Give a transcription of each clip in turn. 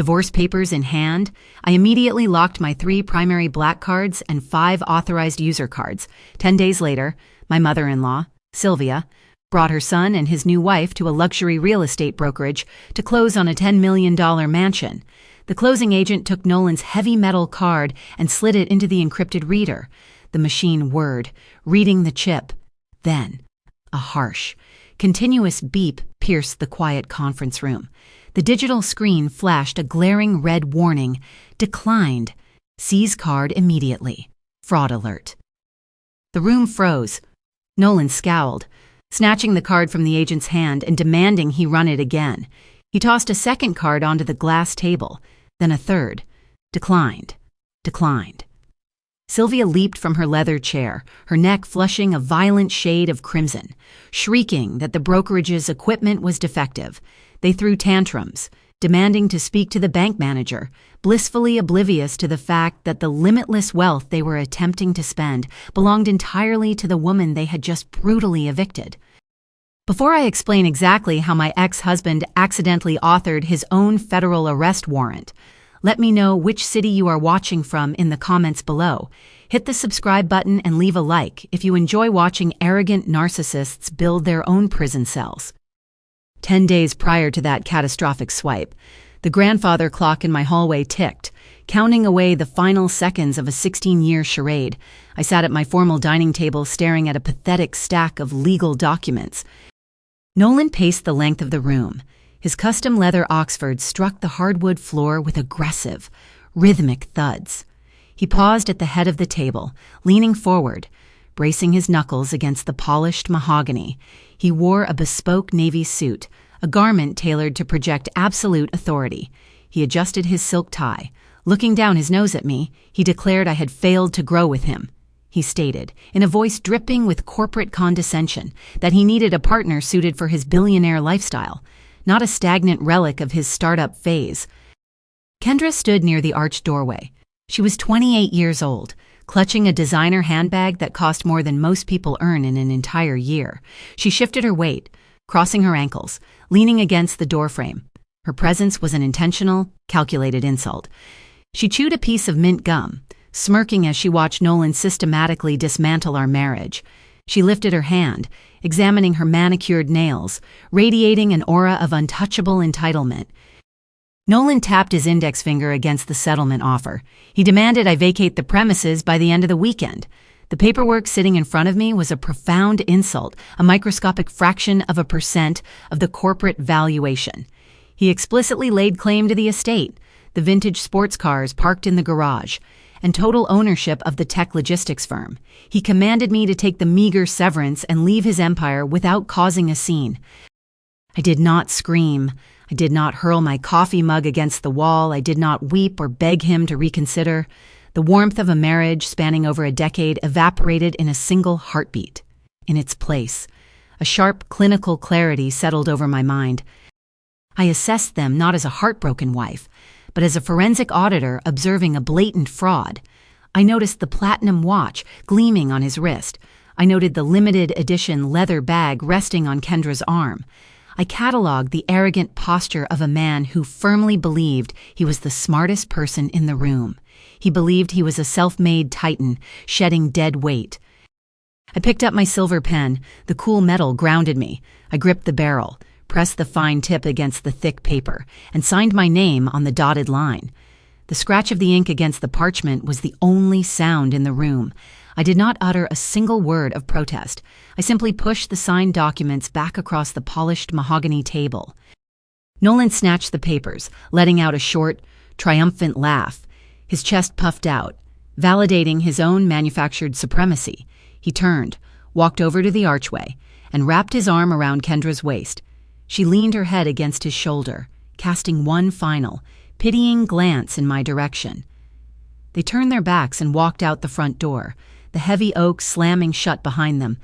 Divorce papers in hand, I immediately locked my 3 primary black cards and 5 authorized user cards. 10 days later, my mother-in-law, Sylvia, brought her son and his new wife to a luxury real estate brokerage to close on a $10 million mansion. The closing agent took Nolan's heavy metal card and slid it into the encrypted reader. The machine whirred, reading the chip. Then, a harsh, continuous beep pierced the quiet conference room. The digital screen flashed a glaring red warning. Declined. Seize card immediately. Fraud alert. The room froze. Nolan scowled, snatching the card from the agent's hand and demanding he run it again. He tossed a second card onto the glass table, then a third. Declined. Declined. Sylvia leaped from her leather chair, her neck flushing a violent shade of crimson, shrieking that the brokerage's equipment was defective. They threw tantrums, demanding to speak to the bank manager, blissfully oblivious to the fact that the limitless wealth they were attempting to spend belonged entirely to the woman they had just brutally evicted. Before I explain exactly how my ex-husband accidentally authored his own federal arrest warrant, let me know which city you are watching from in the comments below. Hit the subscribe button and leave a like if you enjoy watching arrogant narcissists build their own prison cells. 10 days prior to that catastrophic swipe, the grandfather clock in my hallway ticked, counting away the final seconds of a 16-year charade. I sat at my formal dining table staring at a pathetic stack of legal documents. Nolan paced the length of the room. His custom leather Oxford struck the hardwood floor with aggressive, rhythmic thuds. He paused at the head of the table, leaning forward, bracing his knuckles against the polished mahogany. He wore a bespoke navy suit, a garment tailored to project absolute authority. He adjusted his silk tie. Looking down his nose at me, he declared I had failed to grow with him. He stated, in a voice dripping with corporate condescension, that he needed a partner suited for his billionaire lifestyle, not a stagnant relic of his startup phase. Kendra stood near the arched doorway. She was 28 years old, clutching a designer handbag that cost more than most people earn in an entire year. She shifted her weight, crossing her ankles, leaning against the doorframe. Her presence was an intentional, calculated insult. She chewed a piece of mint gum, smirking as she watched Nolan systematically dismantle our marriage. She lifted her hand, examining her manicured nails, radiating an aura of untouchable entitlement. Nolan tapped his index finger against the settlement offer. He demanded I vacate the premises by the end of the weekend. The paperwork sitting in front of me was a profound insult, a microscopic fraction of a % of the corporate valuation. He explicitly laid claim to the estate, the vintage sports cars parked in the garage, and total ownership of the tech logistics firm. He commanded me to take the meager severance and leave his empire without causing a scene. I did not scream. I did not hurl my coffee mug against the wall. I did not weep or beg him to reconsider. The warmth of a marriage spanning over a decade evaporated in a single heartbeat. In its place, a sharp clinical clarity settled over my mind. I assessed them not as a heartbroken wife, but as a forensic auditor observing a blatant fraud. I noticed the platinum watch gleaming on his wrist. I noted the limited edition leather bag resting on Kendra's arm. I cataloged the arrogant posture of a man who firmly believed he was the smartest person in the room. He believed he was a self-made titan, shedding dead weight. I picked up my silver pen. The cool metal grounded me. I gripped the barrel, pressed the fine tip against the thick paper, and signed my name on the dotted line. The scratch of the ink against the parchment was the only sound in the room. I did not utter a single word of protest. I simply pushed the signed documents back across the polished mahogany table. Nolan snatched the papers, letting out a short, triumphant laugh. His chest puffed out, validating his own manufactured supremacy. He turned, walked over to the archway, and wrapped his arm around Kendra's waist. She leaned her head against his shoulder, casting one final, pitying glance in my direction. They turned their backs and walked out the front door, the heavy oak slamming shut behind them.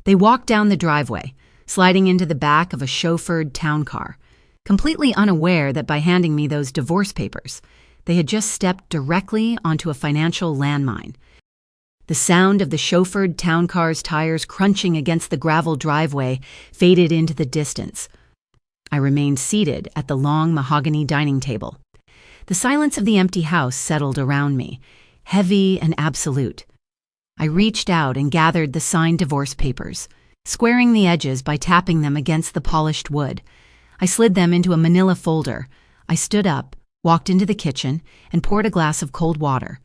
They walked down the driveway, sliding into the back of a chauffeured town car, completely unaware that by handing me those divorce papers, they had just stepped directly onto a financial landmine. The sound of the chauffeured town car's tires crunching against the gravel driveway faded into the distance. I remained seated at the long mahogany dining table. The silence of the empty house settled around me, heavy and absolute. I reached out and gathered the signed divorce papers, squaring the edges by tapping them against the polished wood. I slid them into a manila folder. I stood up, walked into the kitchen, and poured a glass of cold water.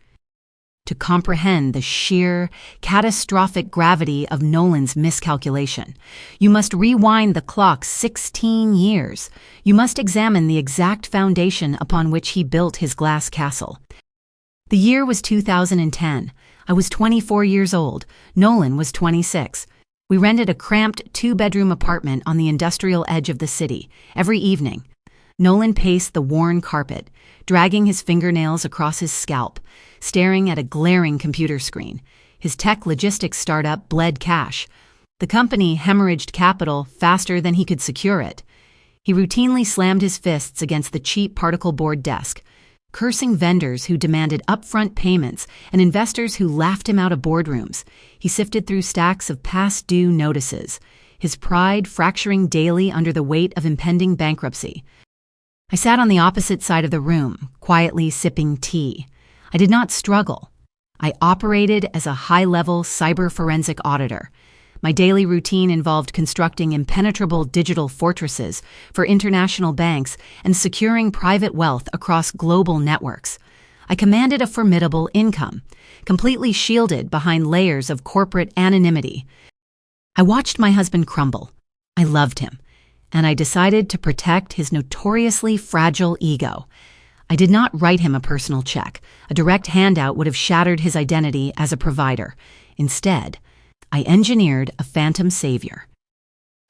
To comprehend the sheer, catastrophic gravity of Nolan's miscalculation, you must rewind the clock 16 years. You must examine the exact foundation upon which he built his glass castle. The year was 2010. I was 24 years old. Nolan was 26. We rented a cramped two-bedroom apartment on the industrial edge of the city. Every evening, Nolan paced the worn carpet, dragging his fingernails across his scalp, staring at a glaring computer screen. His tech logistics startup bled cash. The company hemorrhaged capital faster than he could secure it. He routinely slammed his fists against the cheap particle board desk, cursing vendors who demanded upfront payments and investors who laughed him out of boardrooms. He sifted through stacks of past due notices, his pride fracturing daily under the weight of impending bankruptcy. I sat on the opposite side of the room, quietly sipping tea. I did not struggle. I operated as a high-level cyber forensic auditor. My daily routine involved constructing impenetrable digital fortresses for international banks and securing private wealth across global networks. I commanded a formidable income, completely shielded behind layers of corporate anonymity. I watched my husband crumble. I loved him, and I decided to protect his notoriously fragile ego. I did not write him a personal check. A direct handout would have shattered his identity as a provider. Instead, I engineered a phantom savior.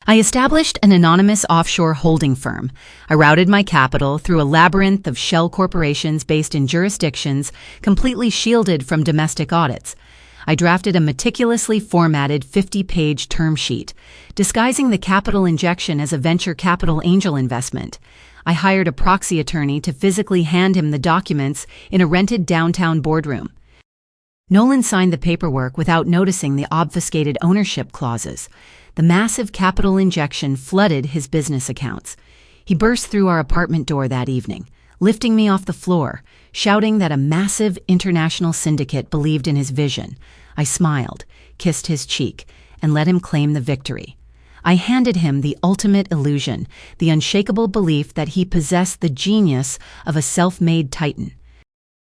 I established an anonymous offshore holding firm. I routed my capital through a labyrinth of shell corporations based in jurisdictions completely shielded from domestic audits. I drafted a meticulously formatted 50-page term sheet, disguising the capital injection as a venture capital angel investment. I hired a proxy attorney to physically hand him the documents in a rented downtown boardroom. Nolan signed the paperwork without noticing the obfuscated ownership clauses. The massive capital injection flooded his business accounts. He burst through our apartment door that evening, lifting me off the floor, shouting that a massive international syndicate believed in his vision. I smiled, kissed his cheek, and let him claim the victory. I handed him the ultimate illusion, the unshakable belief that he possessed the genius of a self-made titan.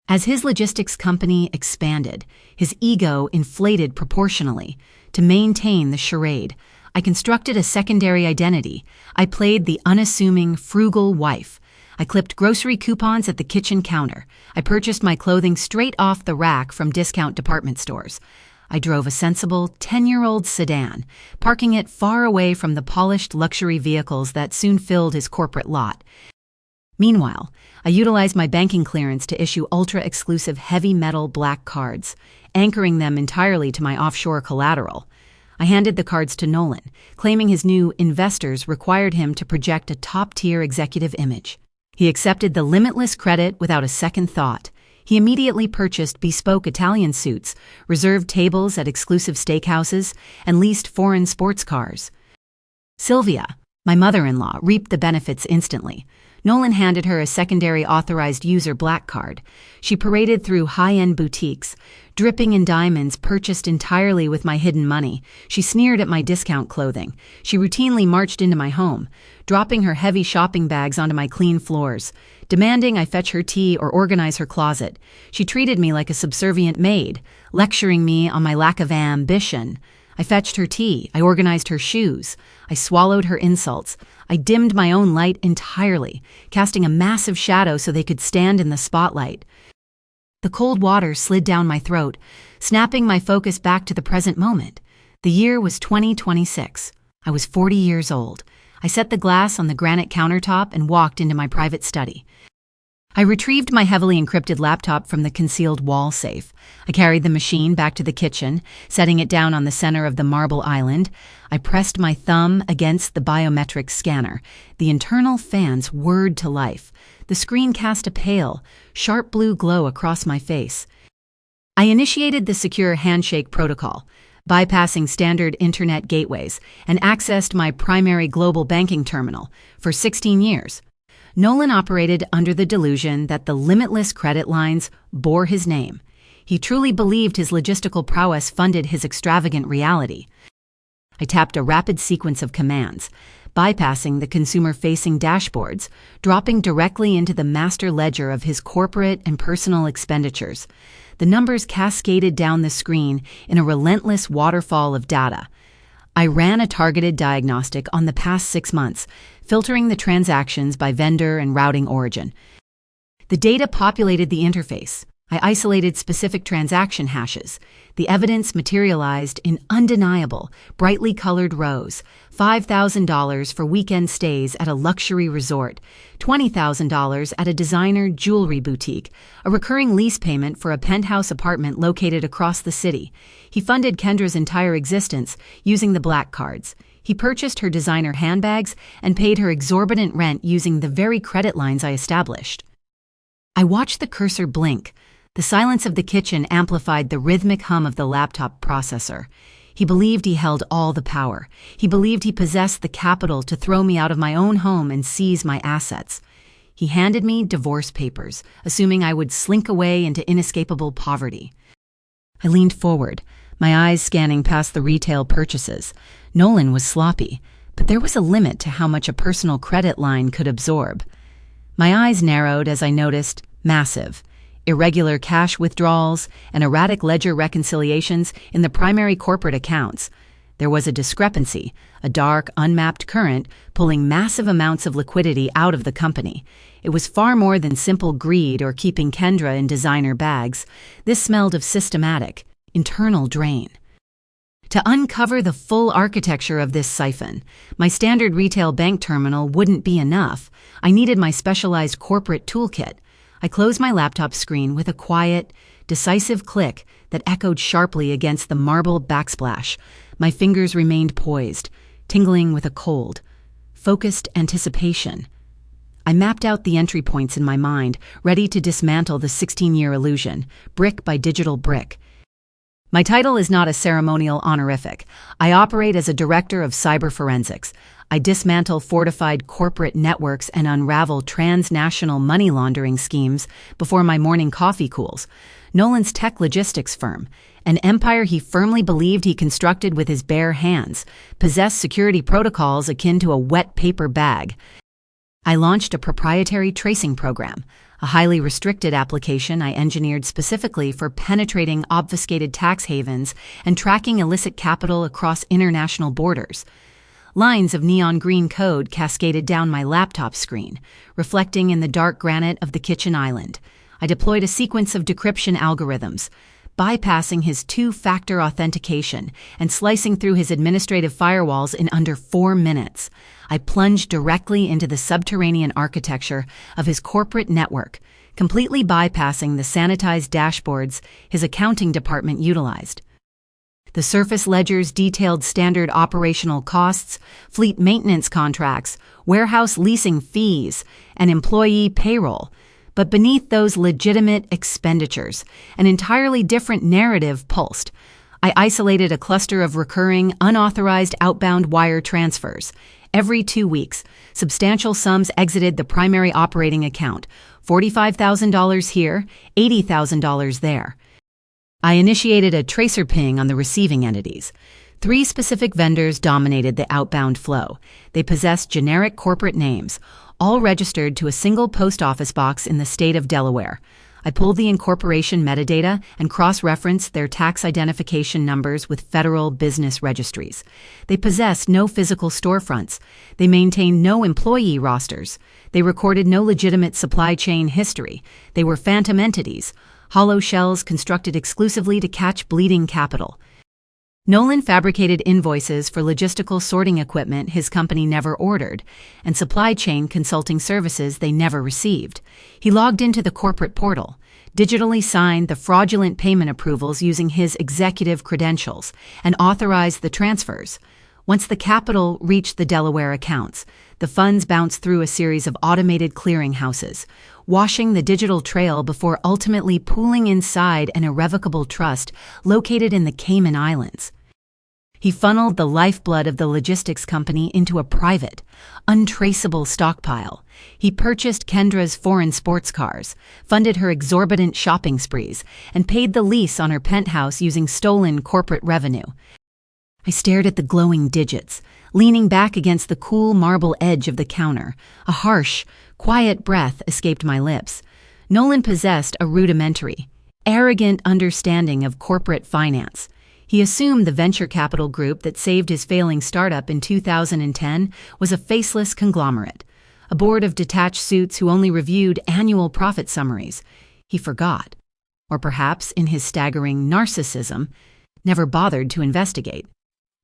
As his logistics company expanded, his ego inflated proportionally. To maintain the charade, I constructed a secondary identity. I played the unassuming, frugal wife. I clipped grocery coupons at the kitchen counter. I purchased my clothing straight off the rack from discount department stores. I drove a sensible 10-year-old sedan, parking it far away from the polished luxury vehicles that soon filled his corporate lot. Meanwhile, I utilized my banking clearance to issue ultra-exclusive heavy metal black cards, anchoring them entirely to my offshore collateral. I handed the cards to Nolan, claiming his new investors required him to project a top-tier executive image. He accepted the limitless credit without a second thought. He immediately purchased bespoke Italian suits, reserved tables at exclusive steakhouses, and leased foreign sports cars. Sylvia, my mother-in-law, reaped the benefits instantly. Nolan handed her a secondary authorized-user black card. She paraded through high-end boutiques, dripping in diamonds purchased entirely with my hidden money. She sneered at my discount clothing. She routinely marched into my home, dropping her heavy shopping bags onto my clean floors, demanding I fetch her tea or organize her closet. She treated me like a subservient maid, lecturing me on my lack of ambition. I fetched her tea. I organized her shoes. I swallowed her insults. I dimmed my own light entirely, casting a massive shadow so they could stand in the spotlight. The cold water slid down my throat, snapping my focus back to the present moment. The year was 2026. I was 40 years old. I set the glass on the granite countertop and walked into my private study. I retrieved my heavily encrypted laptop from the concealed wall safe. I carried the machine back to the kitchen, setting it down on the center of the marble island. I pressed my thumb against the biometric scanner. The internal fans whirred to life. The screen cast a pale, sharp blue glow across my face. I initiated the secure handshake protocol, bypassing standard internet gateways, and accessed my primary global banking terminal for 16 years. Nolan operated under the delusion that the limitless credit lines bore his name. He truly believed his logistical prowess funded his extravagant reality. I tapped a rapid sequence of commands, bypassing the consumer-facing dashboards, dropping directly into the master ledger of his corporate and personal expenditures. The numbers cascaded down the screen in a relentless waterfall of data. I ran a targeted diagnostic on the past 6 months, filtering the transactions by vendor and routing origin. The data populated the interface. I isolated specific transaction hashes. The evidence materialized in undeniable, brightly colored rows: $5,000 for weekend stays at a luxury resort, $20,000 at a designer jewelry boutique, a recurring lease payment for a penthouse apartment located across the city. He funded Kendra's entire existence using the black cards. He purchased her designer handbags and paid her exorbitant rent using the very credit lines I established. I watched the cursor blink. The silence of the kitchen amplified the rhythmic hum of the laptop processor. He believed he held all the power. He believed he possessed the capital to throw me out of my own home and seize my assets. He handed me divorce papers, assuming I would slink away into inescapable poverty. I leaned forward, my eyes scanning past the retail purchases. Nolan was sloppy, but there was a limit to how much a personal credit line could absorb. My eyes narrowed as I noticed massive, irregular cash withdrawals and erratic ledger reconciliations in the primary corporate accounts. There was a discrepancy, a dark, unmapped current pulling massive amounts of liquidity out of the company. It was far more than simple greed or keeping Kendra in designer bags. This smelled of systematic, internal drain. To uncover the full architecture of this siphon, my standard retail bank terminal wouldn't be enough. I needed my specialized corporate toolkit. I closed my laptop screen with a quiet, decisive click that echoed sharply against the marble backsplash. My fingers remained poised, tingling with a cold, focused anticipation. I mapped out the entry points in my mind, ready to dismantle the 16-year illusion, brick by digital brick. My title is not a ceremonial honorific. I operate as a director of cyber forensics. I dismantle fortified corporate networks and unravel transnational money laundering schemes before my morning coffee cools. Nolan's tech logistics firm, an empire he firmly believed he constructed with his bare hands, possessed security protocols akin to a wet paper bag. I launched a proprietary tracing program, a highly restricted application I engineered specifically for penetrating obfuscated tax havens and tracking illicit capital across international borders. Lines of neon green code cascaded down my laptop screen, reflecting in the dark granite of the kitchen island. I deployed a sequence of decryption algorithms, bypassing his two-factor authentication and slicing through his administrative firewalls in under 4 minutes. I plunged directly into the subterranean architecture of his corporate network, completely bypassing the sanitized dashboards his accounting department utilized. The surface ledgers detailed standard operational costs, fleet maintenance contracts, warehouse leasing fees, and employee payroll. But beneath those legitimate expenditures, an entirely different narrative pulsed. I isolated a cluster of recurring, unauthorized outbound wire transfers. Every 2 weeks, substantial sums exited the primary operating account, $45,000 here, $80,000 there. I initiated a tracer ping on the receiving entities. 3 specific vendors dominated the outbound flow. They possessed generic corporate names, all registered to a single post office box in the state of Delaware. I pulled the incorporation metadata and cross-referenced their tax identification numbers with federal business registries. They possessed no physical storefronts. They maintained no employee rosters. They recorded no legitimate supply chain history. They were phantom entities, hollow shells constructed exclusively to catch bleeding capital. Nolan fabricated invoices for logistical sorting equipment his company never ordered, and supply chain consulting services they never received. He logged into the corporate portal, digitally signed the fraudulent payment approvals using his executive credentials, and authorized the transfers. Once the capital reached the Delaware accounts, the funds bounced through a series of automated clearinghouses, washing the digital trail before ultimately pooling inside an irrevocable trust located in the Cayman Islands. He funneled the lifeblood of the logistics company into a private, untraceable stockpile. He purchased Kendra's foreign sports cars, funded her exorbitant shopping sprees, and paid the lease on her penthouse using stolen corporate revenue. I stared at the glowing digits, leaning back against the cool marble edge of the counter. A harsh, quiet breath escaped my lips. Nolan possessed a rudimentary, arrogant understanding of corporate finance. He assumed the venture capital group that saved his failing startup in 2010 was a faceless conglomerate, a board of detached suits who only reviewed annual profit summaries. He forgot, or perhaps in his staggering narcissism, never bothered to investigate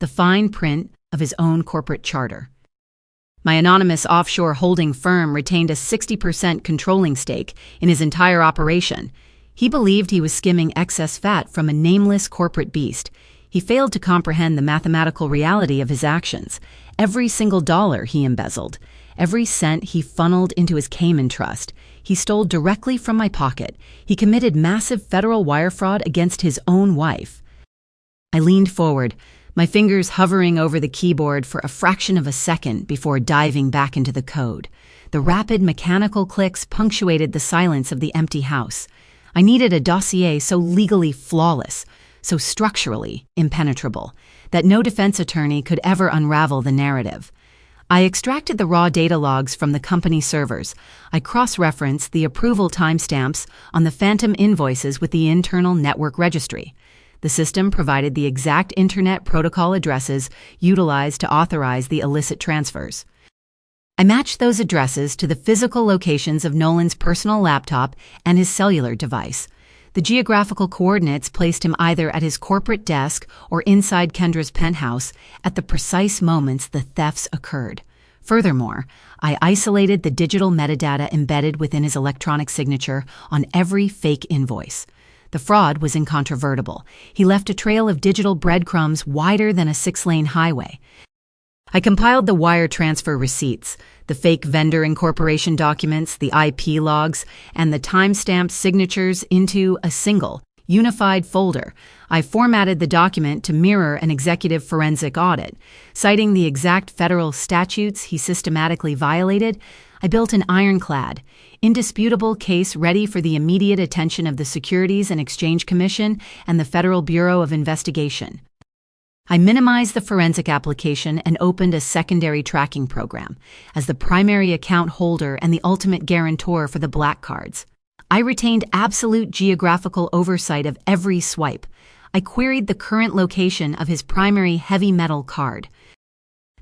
the fine print of his own corporate charter. My anonymous offshore holding firm retained a 60% controlling stake in his entire operation. He believed he was skimming excess fat from a nameless corporate beast. He failed to comprehend the mathematical reality of his actions. Every single dollar he embezzled, every cent he funneled into his Cayman trust, he stole directly from my pocket. He committed massive federal wire fraud against his own wife. I leaned forward, my fingers hovering over the keyboard for a fraction of a second before diving back into the code. The rapid mechanical clicks punctuated the silence of the empty house. I needed a dossier so legally flawless, so structurally impenetrable, that no defense attorney could ever unravel the narrative. I extracted the raw data logs from the company servers. I cross-referenced the approval timestamps on the phantom invoices with the internal network registry. The system provided the exact internet protocol addresses utilized to authorize the illicit transfers. I matched those addresses to the physical locations of Nolan's personal laptop and his cellular device. The geographical coordinates placed him either at his corporate desk or inside Kendra's penthouse at the precise moments the thefts occurred. Furthermore, I isolated the digital metadata embedded within his electronic signature on every fake invoice. The fraud was incontrovertible. He left a trail of digital breadcrumbs wider than a 6-lane highway. I compiled the wire transfer receipts, the fake vendor incorporation documents, the IP logs, and the timestamped signatures into a single, unified folder. I formatted the document to mirror an executive forensic audit. Citing the exact federal statutes he systematically violated, I built an ironclad, indisputable case ready for the immediate attention of the Securities and Exchange Commission and the Federal Bureau of Investigation. I minimized the forensic application and opened a secondary tracking program as the primary account holder and the ultimate guarantor for the black cards. I retained absolute geographical oversight of every swipe. I queried the current location of his primary heavy metal card.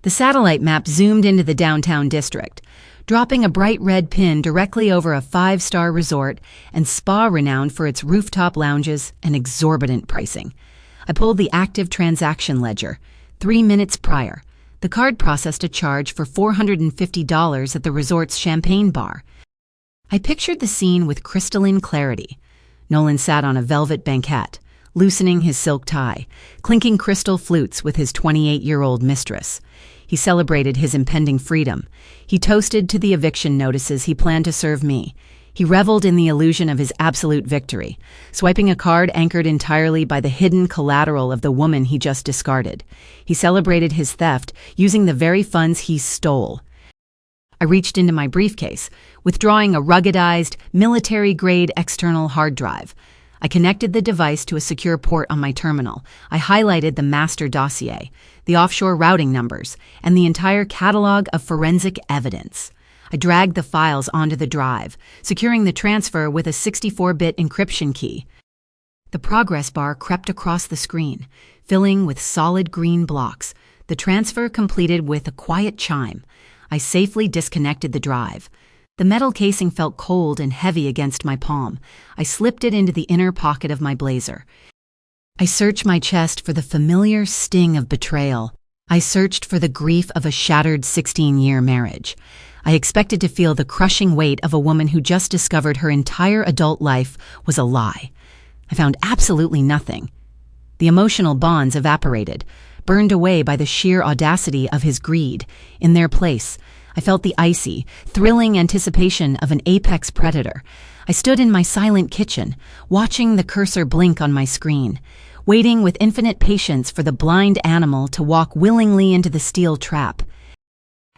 The satellite map zoomed into the downtown district, dropping a bright red pin directly over a 5-star resort and spa renowned for its rooftop lounges and exorbitant pricing. I pulled the active transaction ledger. 3 minutes prior, the card processed a charge for $450 at the resort's champagne bar. I pictured the scene with crystalline clarity. Nolan sat on a velvet banquette, loosening his silk tie, clinking crystal flutes with his 28-year-old mistress. He celebrated his impending freedom. He toasted to the eviction notices he planned to serve me. He reveled in the illusion of his absolute victory, swiping a card anchored entirely by the hidden collateral of the woman he just discarded. He celebrated his theft using the very funds he stole. I reached into my briefcase, withdrawing a ruggedized, military-grade external hard drive. I connected the device to a secure port on my terminal. I highlighted the master dossier, the offshore routing numbers, and the entire catalog of forensic evidence. I dragged the files onto the drive, securing the transfer with a 64-bit encryption key. The progress bar crept across the screen, filling with solid green blocks. The transfer completed with a quiet chime. I safely disconnected the drive. The metal casing felt cold and heavy against my palm. I slipped it into the inner pocket of my blazer. I searched my chest for the familiar sting of betrayal. I searched for the grief of a shattered 16-year marriage. I expected to feel the crushing weight of a woman who just discovered her entire adult life was a lie. I found absolutely nothing. The emotional bonds evaporated, burned away by the sheer audacity of his greed. In their place, I felt the icy, thrilling anticipation of an apex predator. I stood in my silent kitchen, watching the cursor blink on my screen. waiting with infinite patience for the blind animal to walk willingly into the steel trap.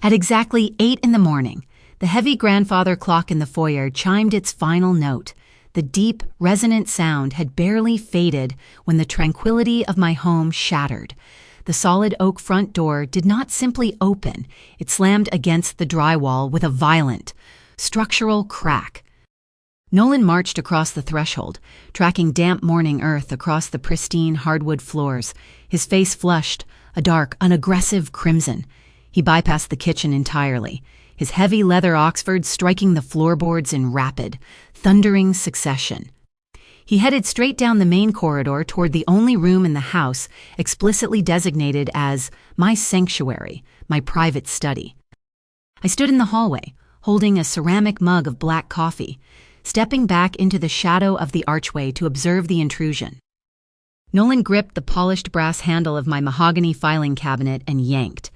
At exactly 8 in the morning, the heavy grandfather clock in the foyer chimed its final note. The deep, resonant sound had barely faded when the tranquility of my home shattered. The solid oak front door did not simply open, it slammed against the drywall with a violent, structural crack. Nolan marched across the threshold, tracking damp morning earth across the pristine hardwood floors, his face flushed, a dark, unaggressive crimson. He bypassed the kitchen entirely, his heavy leather Oxford striking the floorboards in rapid, thundering succession. He headed straight down the main corridor toward the only room in the house explicitly designated as my sanctuary, my private study. I stood in the hallway, holding a ceramic mug of black coffee, stepping back into the shadow of the archway to observe the intrusion. Nolan gripped the polished brass handle of my mahogany filing cabinet and yanked.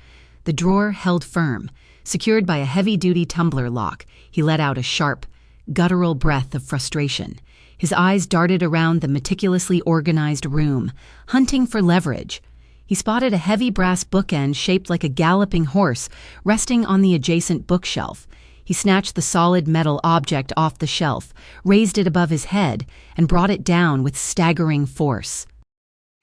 The drawer held firm. Secured by a heavy-duty tumbler lock, he let out a sharp, guttural breath of frustration. His eyes darted around the meticulously organized room, hunting for leverage. He spotted a heavy brass bookend shaped like a galloping horse resting on the adjacent bookshelf. He snatched the solid metal object off the shelf, raised it above his head, and brought it down with staggering force.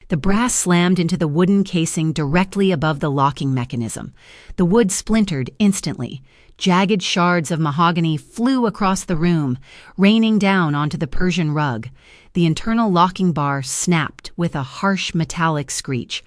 The brass slammed into the wooden casing directly above the locking mechanism. The wood splintered instantly. Jagged shards of mahogany flew across the room, raining down onto the Persian rug. The internal locking bar snapped with a harsh metallic screech.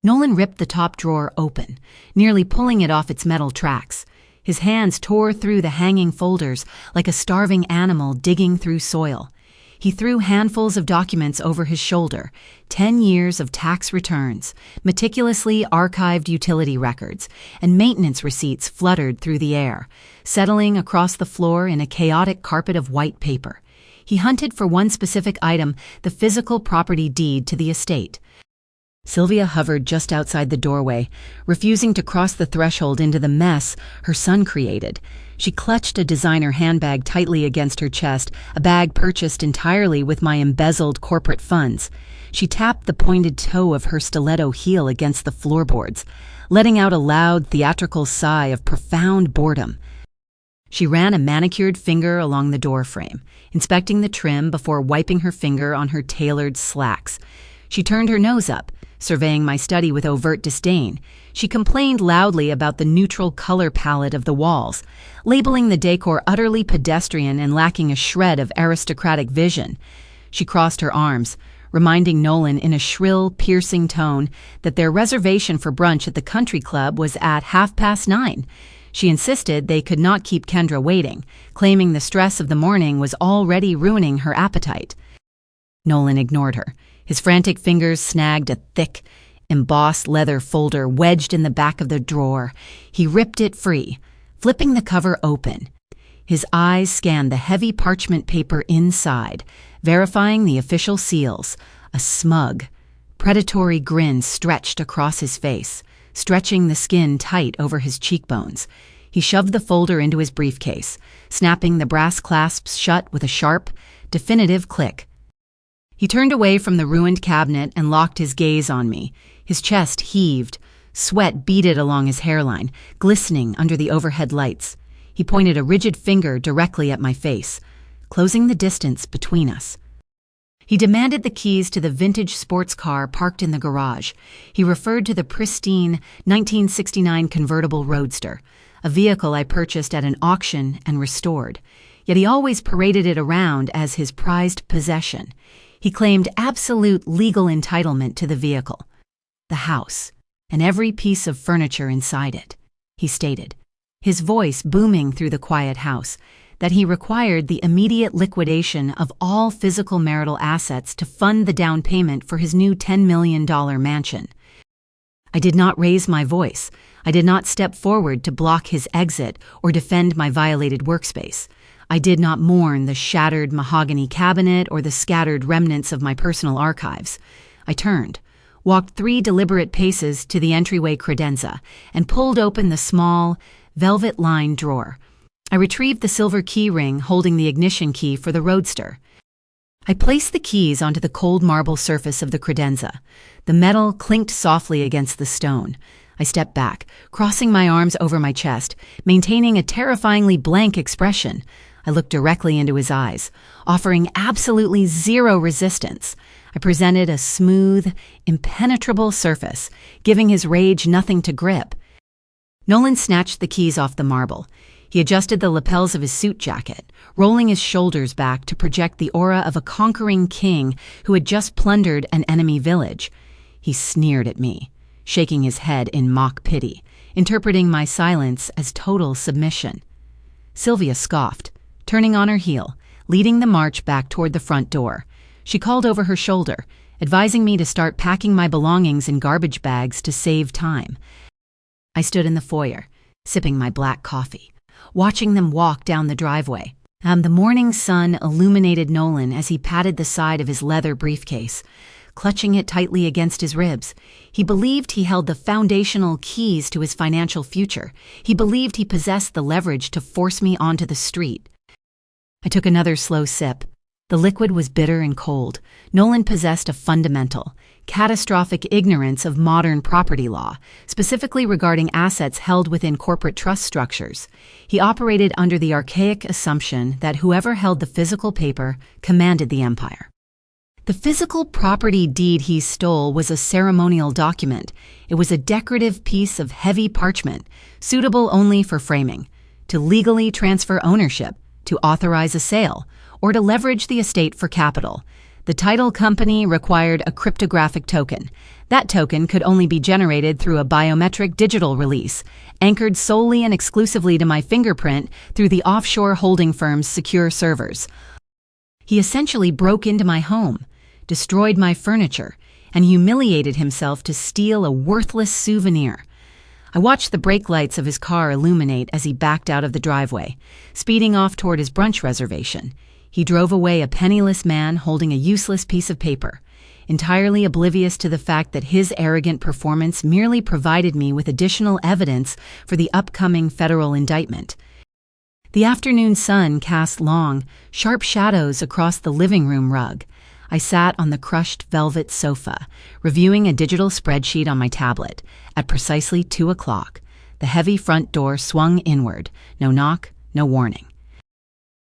Nolan ripped the top drawer open, nearly pulling it off its metal tracks. His hands tore through the hanging folders like a starving animal digging through soil. He threw handfuls of documents over his shoulder, 10 years of tax returns, meticulously archived utility records, and maintenance receipts fluttered through the air, settling across the floor in a chaotic carpet of white paper. He hunted for one specific item, the physical property deed to the estate. Sylvia hovered just outside the doorway, refusing to cross the threshold into the mess her son created. She clutched a designer handbag tightly against her chest, a bag purchased entirely with my embezzled corporate funds. She tapped the pointed toe of her stiletto heel against the floorboards, letting out a loud, theatrical sigh of profound boredom. She ran a manicured finger along the doorframe, inspecting the trim before wiping her finger on her tailored slacks. She turned her nose up, surveying my study with overt disdain. She complained loudly about the neutral color palette of the walls, labeling the decor utterly pedestrian and lacking a shred of aristocratic vision. She crossed her arms, reminding Nolan in a shrill, piercing tone that their reservation for brunch at the country club was at 9:30. She insisted they could not keep Kendra waiting, claiming the stress of the morning was already ruining her appetite. Nolan ignored her. His frantic fingers snagged a thick, embossed leather folder wedged in the back of the drawer. He ripped it free, flipping the cover open. His eyes scanned the heavy parchment paper inside, verifying the official seals. A smug, predatory grin stretched across his face, stretching the skin tight over his cheekbones. He shoved the folder into his briefcase, snapping the brass clasps shut with a sharp, definitive click. He turned away from the ruined cabinet and locked his gaze on me. His chest heaved, sweat beaded along his hairline, glistening under the overhead lights. He pointed a rigid finger directly at my face, closing the distance between us. He demanded the keys to the vintage sports car parked in the garage. He referred to the pristine 1969 convertible roadster, a vehicle I purchased at an auction and restored. Yet he always paraded it around as his prized possession. He claimed absolute legal entitlement to the vehicle, the house, and every piece of furniture inside it. He stated, his voice booming through the quiet house, that he required the immediate liquidation of all physical marital assets to fund the down payment for his new $10 million mansion. I did not raise my voice. I did not step forward to block his exit or defend my violated workspace. I did not mourn the shattered mahogany cabinet or the scattered remnants of my personal archives. I turned, walked 3 deliberate paces to the entryway credenza, and pulled open the small, velvet-lined drawer. I retrieved the silver key ring holding the ignition key for the roadster. I placed the keys onto the cold marble surface of the credenza. The metal clinked softly against the stone. I stepped back, crossing my arms over my chest, maintaining a terrifyingly blank expression. I looked directly into his eyes, offering absolutely zero resistance. I presented a smooth, impenetrable surface, giving his rage nothing to grip. Nolan snatched the keys off the marble. He adjusted the lapels of his suit jacket, rolling his shoulders back to project the aura of a conquering king who had just plundered an enemy village. He sneered at me, shaking his head in mock pity, interpreting my silence as total submission. Sylvia scoffed, turning on her heel, leading the march back toward the front door. She called over her shoulder, advising me to start packing my belongings in garbage bags to save time. I stood in the foyer, sipping my black coffee, watching them walk down the driveway. The morning sun illuminated Nolan as he patted the side of his leather briefcase, clutching it tightly against his ribs. He believed he held the foundational keys to his financial future. He believed he possessed the leverage to force me onto the street. I took another slow sip. The liquid was bitter and cold. Nolan possessed a fundamental, catastrophic ignorance of modern property law, specifically regarding assets held within corporate trust structures. He operated under the archaic assumption that whoever held the physical paper commanded the empire. The physical property deed he stole was a ceremonial document. It was a decorative piece of heavy parchment, suitable only for framing, to legally transfer ownership, to authorize a sale, or to leverage the estate for capital. The title company required a cryptographic token. That token could only be generated through a biometric digital release, anchored solely and exclusively to my fingerprint through the offshore holding firm's secure servers. He essentially broke into my home, destroyed my furniture, and humiliated himself to steal a worthless souvenir. I watched the brake lights of his car illuminate as he backed out of the driveway, speeding off toward his brunch reservation. He drove away a penniless man holding a useless piece of paper, entirely oblivious to the fact that his arrogant performance merely provided me with additional evidence for the upcoming federal indictment. The afternoon sun cast long, sharp shadows across the living room rug. I sat on the crushed velvet sofa, reviewing a digital spreadsheet on my tablet. At precisely 2 o'clock, the heavy front door swung inward. No knock, no warning.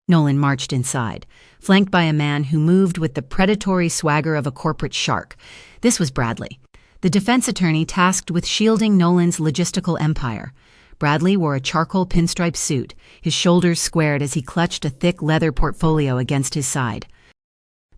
Nolan marched inside, flanked by a man who moved with the predatory swagger of a corporate shark. This was Bradley, the defense attorney tasked with shielding Nolan's logistical empire. Bradley wore a charcoal pinstripe suit, his shoulders squared as he clutched a thick leather portfolio against his side.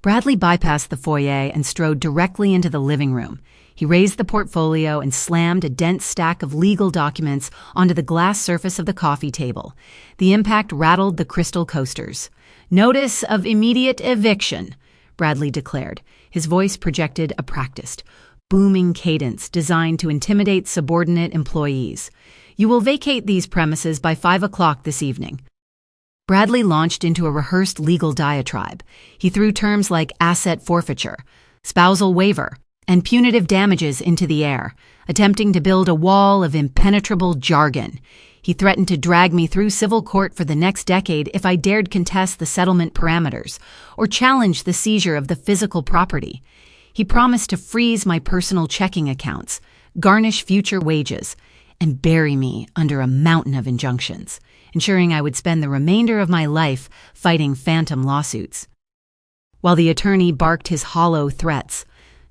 Bradley bypassed the foyer and strode directly into the living room. He raised the portfolio and slammed a dense stack of legal documents onto the glass surface of the coffee table. The impact rattled the crystal coasters. "Notice of immediate eviction," Bradley declared. His voice projected a practiced, booming cadence designed to intimidate subordinate employees. "You will vacate these premises by 5 o'clock this evening." Bradley launched into a rehearsed legal diatribe. He threw terms like asset forfeiture, spousal waiver, and punitive damages into the air, attempting to build a wall of impenetrable jargon. He threatened to drag me through civil court for the next decade if I dared contest the settlement parameters or challenge the seizure of the physical property. He promised to freeze my personal checking accounts, garnish future wages, and bury me under a mountain of injunctions, ensuring I would spend the remainder of my life fighting phantom lawsuits. While the attorney barked his hollow threats,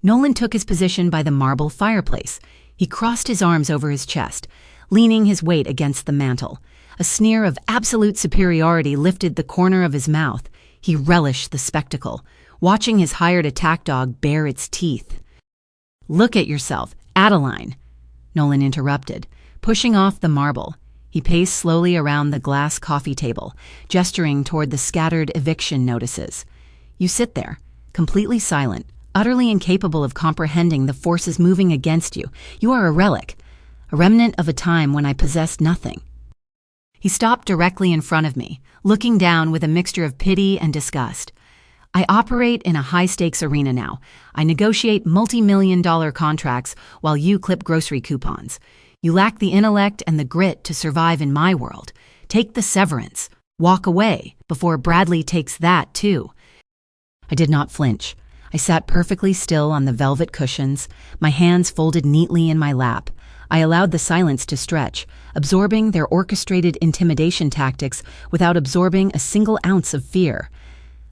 Nolan took his position by the marble fireplace. He crossed his arms over his chest, leaning his weight against the mantel. A sneer of absolute superiority lifted the corner of his mouth. He relished the spectacle, watching his hired attack dog bare its teeth. "Look at yourself, Adeline," Nolan interrupted, pushing off the marble. He paced slowly around the glass coffee table, gesturing toward the scattered eviction notices. "You sit there, completely silent, utterly incapable of comprehending the forces moving against you. You are a relic, a remnant of a time when I possessed nothing." He stopped directly in front of me, looking down with a mixture of pity and disgust. "I operate in a high-stakes arena now. I negotiate multi-million-dollar contracts while you clip grocery coupons. You lack the intellect and the grit to survive in my world. Take the severance. Walk away before Bradley takes that, too." I did not flinch. I sat perfectly still on the velvet cushions, my hands folded neatly in my lap. I allowed the silence to stretch, absorbing their orchestrated intimidation tactics without absorbing a single ounce of fear.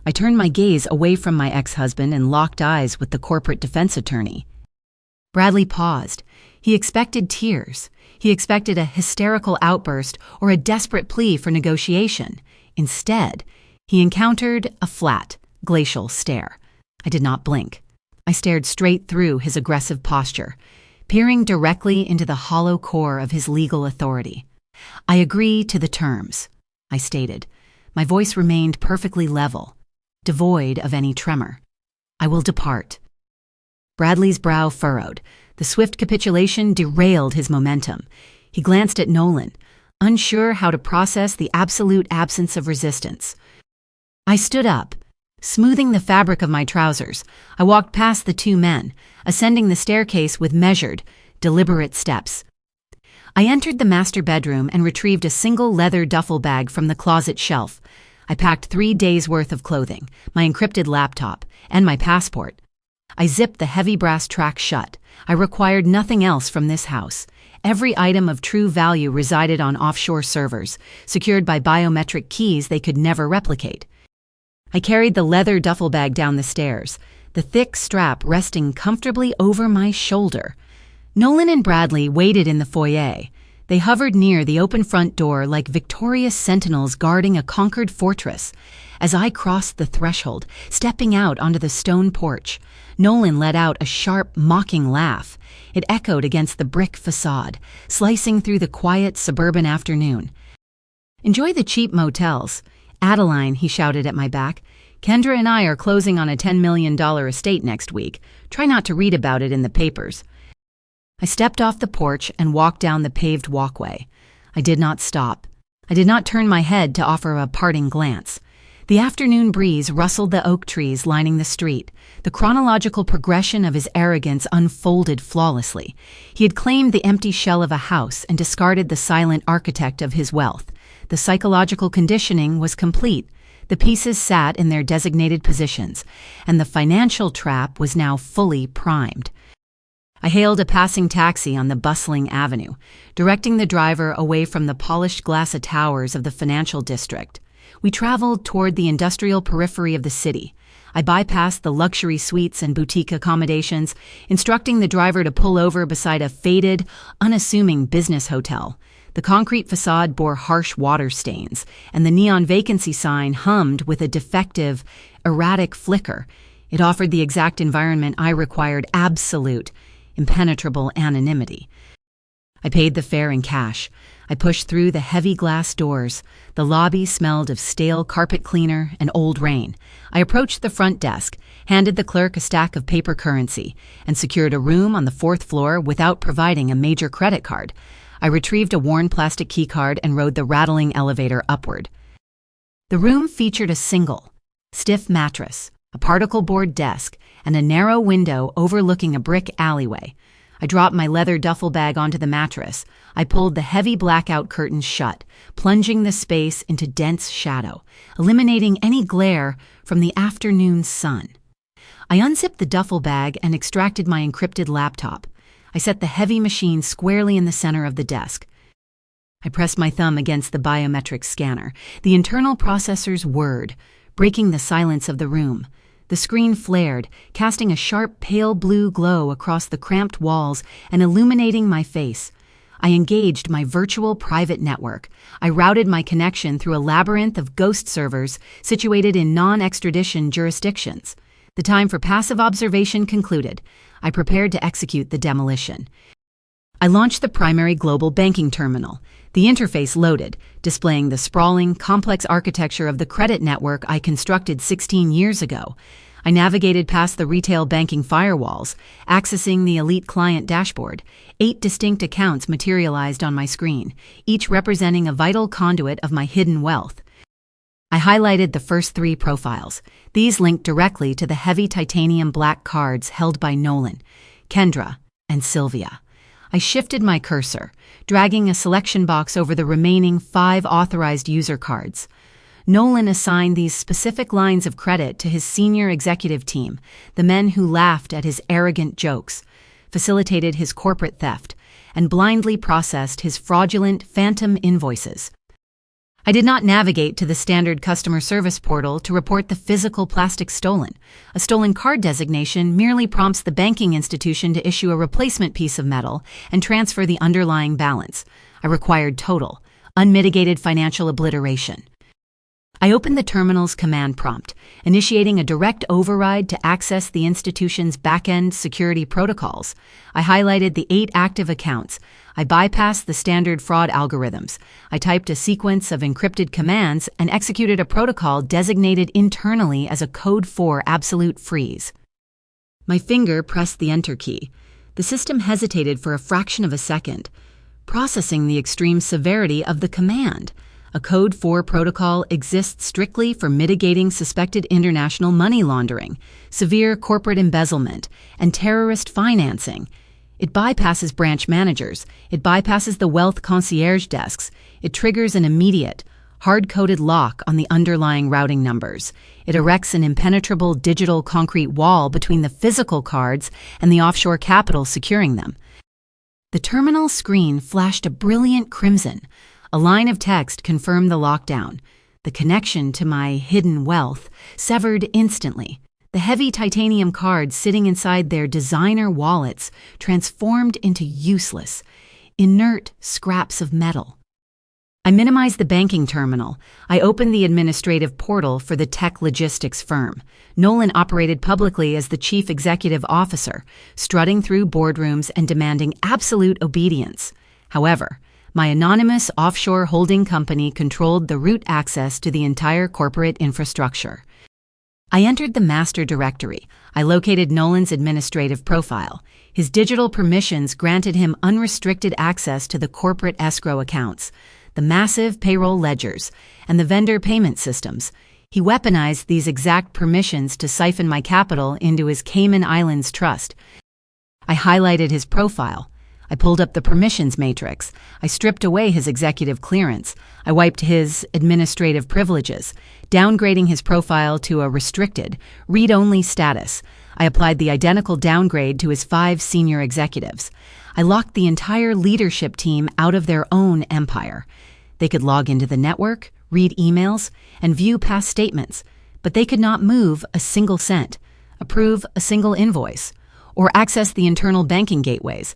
I turned my gaze away from my ex-husband and locked eyes with the corporate defense attorney. Bradley paused. He expected tears. He expected a hysterical outburst or a desperate plea for negotiation. Instead, he encountered a flat, glacial stare. I did not blink. I stared straight through his aggressive posture, peering directly into the hollow core of his legal authority. "I agree to the terms," I stated. My voice remained perfectly level, devoid of any tremor. "I will depart." Bradley's brow furrowed. The swift capitulation derailed his momentum. He glanced at Nolan, unsure how to process the absolute absence of resistance. I stood up. Smoothing the fabric of my trousers, I walked past the two men, ascending the staircase with measured, deliberate steps. I entered the master bedroom and retrieved a single leather duffel bag from the closet shelf. I packed 3 days' worth of clothing, my encrypted laptop, and my passport. I zipped the heavy brass track shut. I required nothing else from this house. Every item of true value resided on offshore servers, secured by biometric keys they could never replicate. I carried the leather duffel bag down the stairs, the thick strap resting comfortably over my shoulder. Nolan and Bradley waited in the foyer. They hovered near the open front door like victorious sentinels guarding a conquered fortress. As I crossed the threshold, stepping out onto the stone porch, Nolan let out a sharp, mocking laugh. It echoed against the brick facade, slicing through the quiet suburban afternoon. "Enjoy the cheap motels. Adeline," he shouted at my back. "Kendra and I are closing on a $10 million estate next week. Try not to read about it in the papers." I stepped off the porch and walked down the paved walkway. I did not stop. I did not turn my head to offer a parting glance. The afternoon breeze rustled the oak trees lining the street. The chronological progression of his arrogance unfolded flawlessly. He had claimed the empty shell of a house and discarded the silent architect of his wealth. The psychological conditioning was complete. The pieces sat in their designated positions, and the financial trap was now fully primed. I hailed a passing taxi on the bustling avenue, directing the driver away from the polished glass towers of the financial district. We traveled toward the industrial periphery of the city. I bypassed the luxury suites and boutique accommodations, instructing the driver to pull over beside a faded, unassuming business hotel. The concrete facade bore harsh water stains, and the neon vacancy sign hummed with a defective, erratic flicker. It offered the exact environment I required: absolute, impenetrable anonymity. I paid the fare in cash. I pushed through the heavy glass doors. The lobby smelled of stale carpet cleaner and old rain. I approached the front desk, handed the clerk a stack of paper currency, and secured a room on the 4th floor without providing a major credit card. I retrieved a worn plastic keycard and rode the rattling elevator upward. The room featured a single, stiff mattress, a particle board desk, and a narrow window overlooking a brick alleyway. I dropped my leather duffel bag onto the mattress. I pulled the heavy blackout curtains shut, plunging the space into dense shadow, eliminating any glare from the afternoon sun. I unzipped the duffel bag and extracted my encrypted laptop. I set the heavy machine squarely in the center of the desk. I pressed my thumb against the biometric scanner. The internal processors whirred, breaking the silence of the room. The screen flared, casting a sharp pale blue glow across the cramped walls and illuminating my face. I engaged my virtual private network. I routed my connection through a labyrinth of ghost servers situated in non-extradition jurisdictions. The time for passive observation concluded. I prepared to execute the demolition. I launched the primary global banking terminal. The interface loaded, displaying the sprawling, complex architecture of the credit network I constructed 16 years ago. I navigated past the retail banking firewalls, accessing the elite client dashboard. 8 distinct accounts materialized on my screen, each representing a vital conduit of my hidden wealth. I highlighted the first 3 profiles. These linked directly to the heavy titanium black cards held by Nolan, Kendra, and Sylvia. I shifted my cursor, dragging a selection box over the remaining 5 authorized user cards. Nolan assigned these specific lines of credit to his senior executive team, the men who laughed at his arrogant jokes, facilitated his corporate theft, and blindly processed his fraudulent phantom invoices. I did not navigate to the standard customer service portal to report the physical plastic stolen. A stolen card designation merely prompts the banking institution to issue a replacement piece of metal and transfer the underlying balance. I required total, unmitigated financial obliteration. I opened the terminal's command prompt, initiating a direct override to access the institution's back-end security protocols. I highlighted the 8 active accounts. I bypassed the standard fraud algorithms. I typed a sequence of encrypted commands and executed a protocol designated internally as a code 4 absolute freeze. My finger pressed the enter key. The system hesitated for a fraction of a second, processing the extreme severity of the command. A Code 4 protocol exists strictly for mitigating suspected international money laundering, severe corporate embezzlement, and terrorist financing. It bypasses branch managers. It bypasses the wealth concierge desks. It triggers an immediate, hard-coded lock on the underlying routing numbers. It erects an impenetrable digital concrete wall between the physical cards and the offshore capital securing them. The terminal screen flashed a brilliant crimson. A line of text confirmed the lockdown. The connection to my hidden wealth severed instantly. The heavy titanium cards sitting inside their designer wallets transformed into useless, inert scraps of metal. I minimized the banking terminal. I opened the administrative portal for the tech logistics firm. Nolan operated publicly as the chief executive officer, strutting through boardrooms and demanding absolute obedience. However, my anonymous offshore holding company controlled the root access to the entire corporate infrastructure. I entered the master directory. I located Nolan's administrative profile. His digital permissions granted him unrestricted access to the corporate escrow accounts, the massive payroll ledgers, and the vendor payment systems. He weaponized these exact permissions to siphon my capital into his Cayman Islands trust. I highlighted his profile. I pulled up the permissions matrix. I stripped away his executive clearance. I wiped his administrative privileges, downgrading his profile to a restricted, read-only status. I applied the identical downgrade to his 5 senior executives. I locked the entire leadership team out of their own empire. They could log into the network, read emails, and view past statements, but they could not move a single cent, approve a single invoice, or access the internal banking gateways.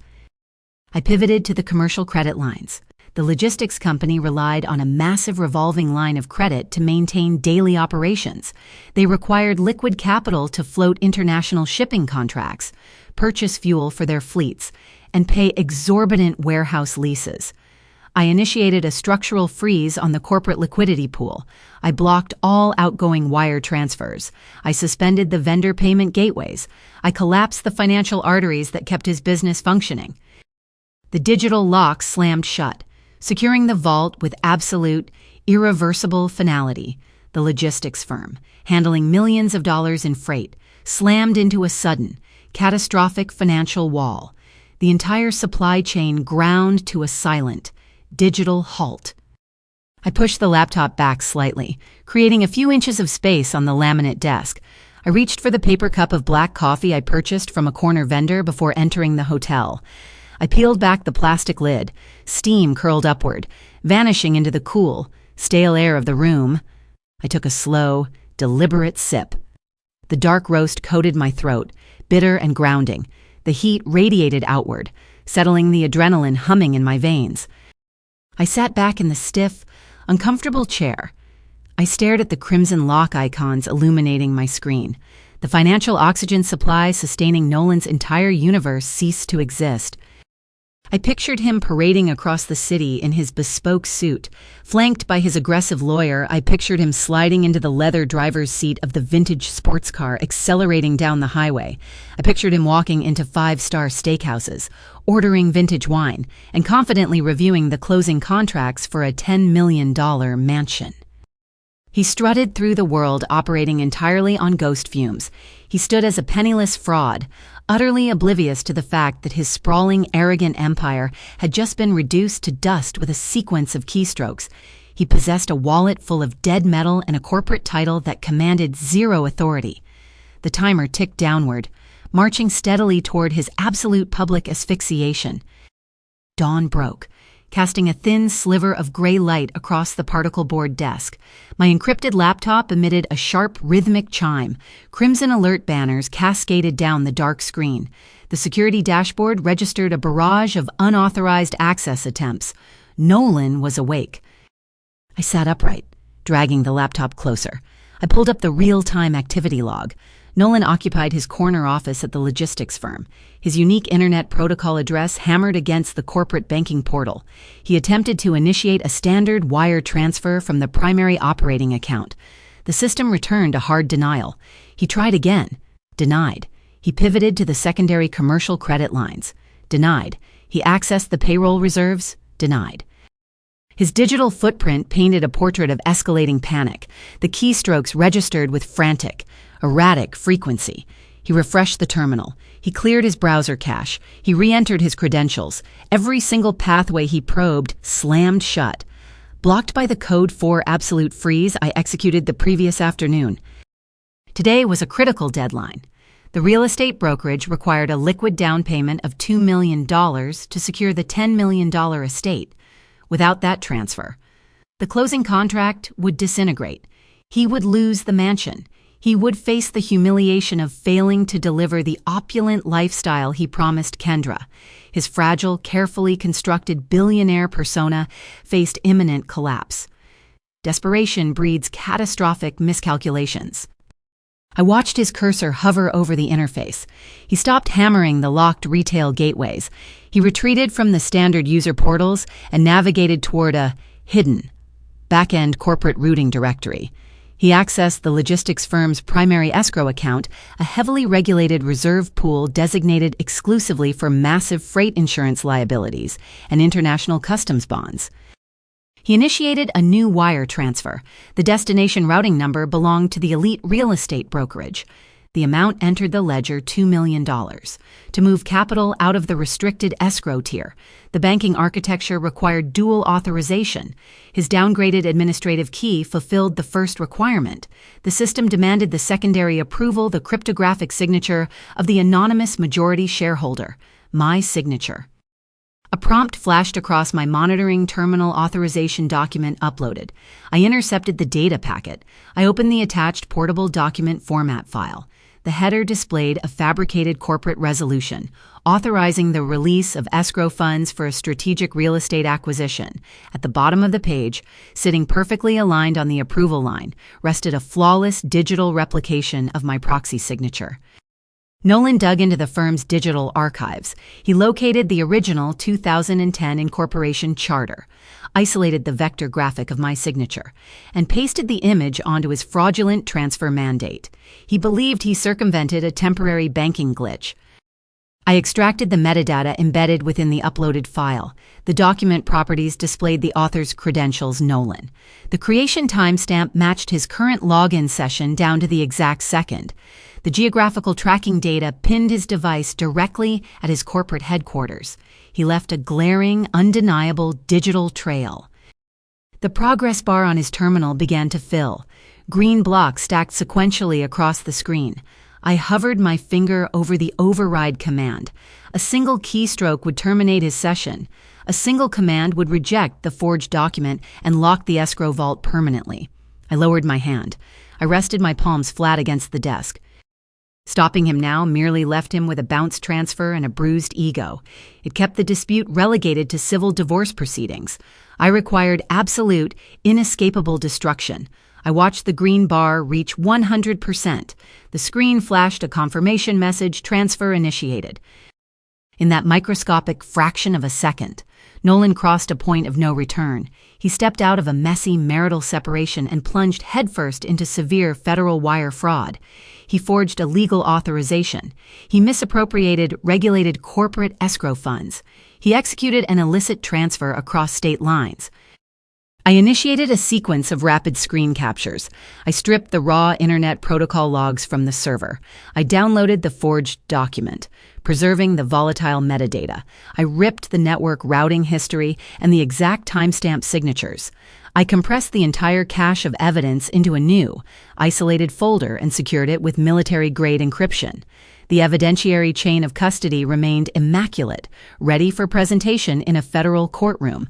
I pivoted to the commercial credit lines. The logistics company relied on a massive revolving line of credit to maintain daily operations. They required liquid capital to float international shipping contracts, purchase fuel for their fleets, and pay exorbitant warehouse leases. I initiated a structural freeze on the corporate liquidity pool. I blocked all outgoing wire transfers. I suspended the vendor payment gateways. I collapsed the financial arteries that kept his business functioning. The digital lock slammed shut, securing the vault with absolute, irreversible finality. The logistics firm, handling millions of dollars in freight, slammed into a sudden, catastrophic financial wall. The entire supply chain ground to a silent, digital halt. I pushed the laptop back slightly, creating a few inches of space on the laminate desk. I reached for the paper cup of black coffee I purchased from a corner vendor before entering the hotel. I peeled back the plastic lid. Steam curled upward, vanishing into the cool, stale air of the room. I took a slow, deliberate sip. The dark roast coated my throat, bitter and grounding. The heat radiated outward, settling the adrenaline humming in my veins. I sat back in the stiff, uncomfortable chair. I stared at the crimson lock icons illuminating my screen. The financial oxygen supply sustaining Nolan's entire universe ceased to exist. I pictured him parading across the city in his bespoke suit. Flanked by his aggressive lawyer, I pictured him sliding into the leather driver's seat of the vintage sports car, accelerating down the highway. I pictured him walking into 5-star steakhouses, ordering vintage wine, and confidently reviewing the closing contracts for a $10 million mansion. He strutted through the world operating entirely on ghost fumes. He stood as a penniless fraud, utterly oblivious to the fact that his sprawling, arrogant empire had just been reduced to dust with a sequence of keystrokes. He possessed a wallet full of dead metal and a corporate title that commanded zero authority. The timer ticked downward, marching steadily toward his absolute public asphyxiation. Dawn broke, casting a thin sliver of gray light across the particle board desk. My encrypted laptop emitted a sharp, rhythmic chime. Crimson alert banners cascaded down the dark screen. The security dashboard registered a barrage of unauthorized access attempts. Nolan was awake. I sat upright, dragging the laptop closer. I pulled up the real-time activity log. Nolan occupied his corner office at the logistics firm. His unique internet protocol address hammered against the corporate banking portal. He attempted to initiate a standard wire transfer from the primary operating account. The system returned a hard denial. He tried again. Denied. He pivoted to the secondary commercial credit lines. Denied. He accessed the payroll reserves. Denied. His digital footprint painted a portrait of escalating panic. The keystrokes registered with frantic, erratic frequency. He refreshed the terminal. He cleared his browser cache. He re-entered his credentials. Every single pathway he probed slammed shut. Blocked by the code 4 absolute freeze I executed the previous afternoon. Today was a critical deadline. The real estate brokerage required a liquid down payment of $2 million to secure the $10 million estate. Without that transfer, the closing contract would disintegrate. He would lose the mansion. He would face the humiliation of failing to deliver the opulent lifestyle he promised Kendra. His fragile, carefully constructed billionaire persona faced imminent collapse. Desperation breeds catastrophic miscalculations. I watched his cursor hover over the interface. He stopped hammering the locked retail gateways. He retreated from the standard user portals and navigated toward a hidden, back-end corporate routing directory. He accessed the logistics firm's primary escrow account, a heavily regulated reserve pool designated exclusively for massive freight insurance liabilities and international customs bonds. He initiated a new wire transfer. The destination routing number belonged to the elite real estate brokerage. The amount entered the ledger $2 million. To move capital out of the restricted escrow tier, the banking architecture required dual authorization. His downgraded administrative key fulfilled the first requirement. The system demanded the secondary approval, the cryptographic signature of the anonymous majority shareholder, my signature. A prompt flashed across my monitoring terminal. Authorization document uploaded. I intercepted the data packet. I opened the attached portable document format file. The header displayed a fabricated corporate resolution, authorizing the release of escrow funds for a strategic real estate acquisition. At the bottom of the page, sitting perfectly aligned on the approval line, rested a flawless digital replication of my proxy signature. Nolan dug into the firm's digital archives. He located the original 2010 incorporation charter, isolated the vector graphic of my signature, and pasted the image onto his fraudulent transfer mandate. He believed he circumvented a temporary banking glitch. I extracted the metadata embedded within the uploaded file. The document properties displayed the author's credentials, Nolan. The creation timestamp matched his current login session down to the exact second. The geographical tracking data pinned his device directly at his corporate headquarters. He left a glaring, undeniable digital trail. The progress bar on his terminal began to fill. Green blocks stacked sequentially across the screen. I hovered my finger over the override command. A single keystroke would terminate his session. A single command would reject the forged document and lock the escrow vault permanently. I lowered my hand. I rested my palms flat against the desk. Stopping him now merely left him with a bounce transfer and a bruised ego. It kept the dispute relegated to civil divorce proceedings. I required absolute, inescapable destruction. I watched the green bar reach 100%. The screen flashed a confirmation message, transfer initiated. In that microscopic fraction of a second, Nolan crossed a point of no return. He stepped out of a messy marital separation and plunged headfirst into severe federal wire fraud. He forged a legal authorization. He misappropriated regulated corporate escrow funds. He executed an illicit transfer across state lines. I initiated a sequence of rapid screen captures. I stripped the raw Internet Protocol logs from the server. I downloaded the forged document, preserving the volatile metadata. I ripped the network routing history and the exact timestamp signatures. I compressed the entire cache of evidence into a new, isolated folder and secured it with military-grade encryption. The evidentiary chain of custody remained immaculate, ready for presentation in a federal courtroom.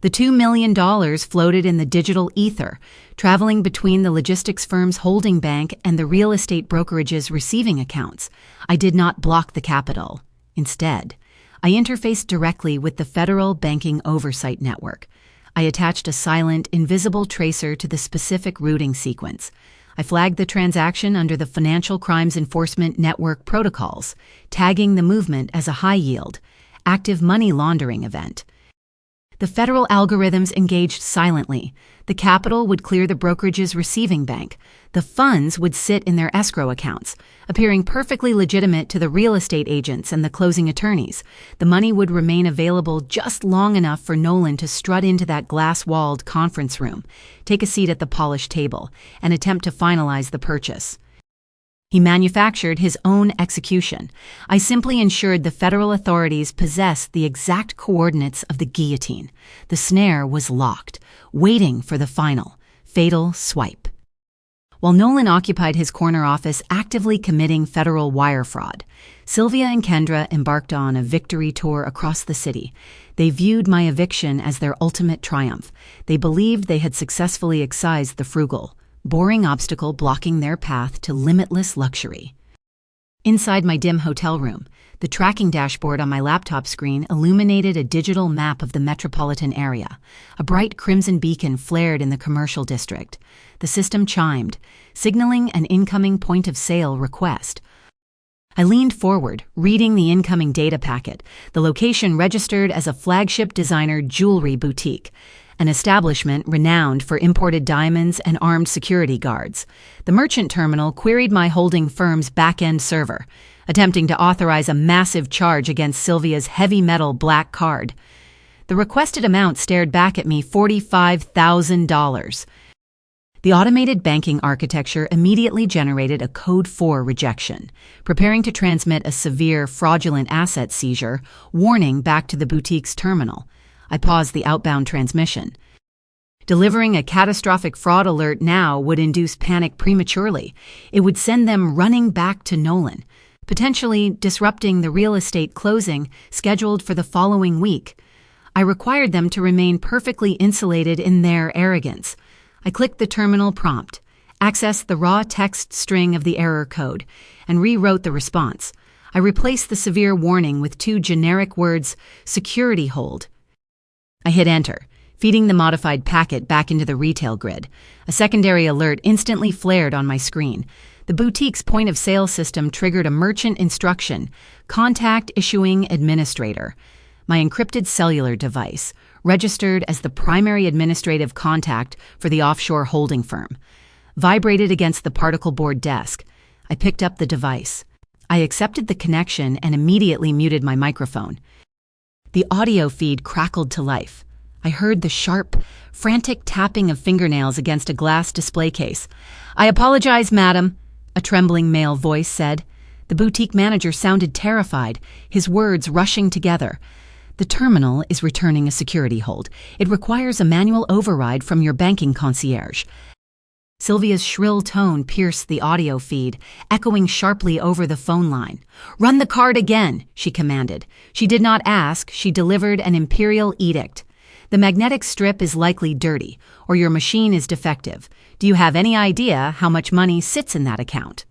The $2 million floated in the digital ether, traveling between the logistics firm's holding bank and the real estate brokerage's receiving accounts. I did not block the capital. Instead, I interfaced directly with the Federal Banking Oversight Network. I attached a silent, invisible tracer to the specific routing sequence. I flagged the transaction under the Financial Crimes Enforcement Network protocols, tagging the movement as a high-yield, active money laundering event. The federal algorithms engaged silently. The capital would clear the brokerage's receiving bank. The funds would sit in their escrow accounts, appearing perfectly legitimate to the real estate agents and the closing attorneys. The money would remain available just long enough for Nolan to strut into that glass-walled conference room, take a seat at the polished table, and attempt to finalize the purchase. He manufactured his own execution. I simply ensured the federal authorities possessed the exact coordinates of the guillotine. The snare was locked, waiting for the final, fatal swipe. While Nolan occupied his corner office actively committing federal wire fraud, Sylvia and Kendra embarked on a victory tour across the city. They viewed my eviction as their ultimate triumph. They believed they had successfully excised the frugal, boring obstacle blocking their path to limitless luxury. Inside my dim hotel room, the tracking dashboard on my laptop screen illuminated a digital map of the metropolitan area. A bright crimson beacon flared in the commercial district. The system chimed, signaling an incoming point-of-sale request. I leaned forward, reading the incoming data packet. The location registered as a flagship designer jewelry boutique, an establishment renowned for imported diamonds and armed security guards. The merchant terminal queried my holding firm's back-end server, attempting to authorize a massive charge against Sylvia's heavy metal black card. The requested amount stared back at me, $45,000. The automated banking architecture immediately generated a Code 4 rejection, preparing to transmit a severe fraudulent asset seizure warning back to the boutique's terminal. I paused the outbound transmission. Delivering a catastrophic fraud alert now would induce panic prematurely. It would send them running back to Nolan, potentially disrupting the real estate closing scheduled for the following week. I required them to remain perfectly insulated in their arrogance. I clicked the terminal prompt, accessed the raw text string of the error code, and rewrote the response. I replaced the severe warning with two generic words, security hold. I hit enter, feeding the modified packet back into the retail grid. A secondary alert instantly flared on my screen. The boutique's point-of-sale system triggered a merchant instruction, contact issuing administrator. My encrypted cellular device, registered as the primary administrative contact for the offshore holding firm, vibrated against the particle board desk. I picked up the device. I accepted the connection and immediately muted my microphone. The audio feed crackled to life. I heard the sharp, frantic tapping of fingernails against a glass display case. "I apologize, madam," a trembling male voice said. The boutique manager sounded terrified, his words rushing together. "The terminal is returning a security hold. It requires a manual override from your banking concierge." Sylvia's shrill tone pierced the audio feed, echoing sharply over the phone line. "Run the card again," she commanded. She did not ask, she delivered an imperial edict. "The magnetic strip is likely dirty, or your machine is defective. Do you have any idea how much money sits in that account?"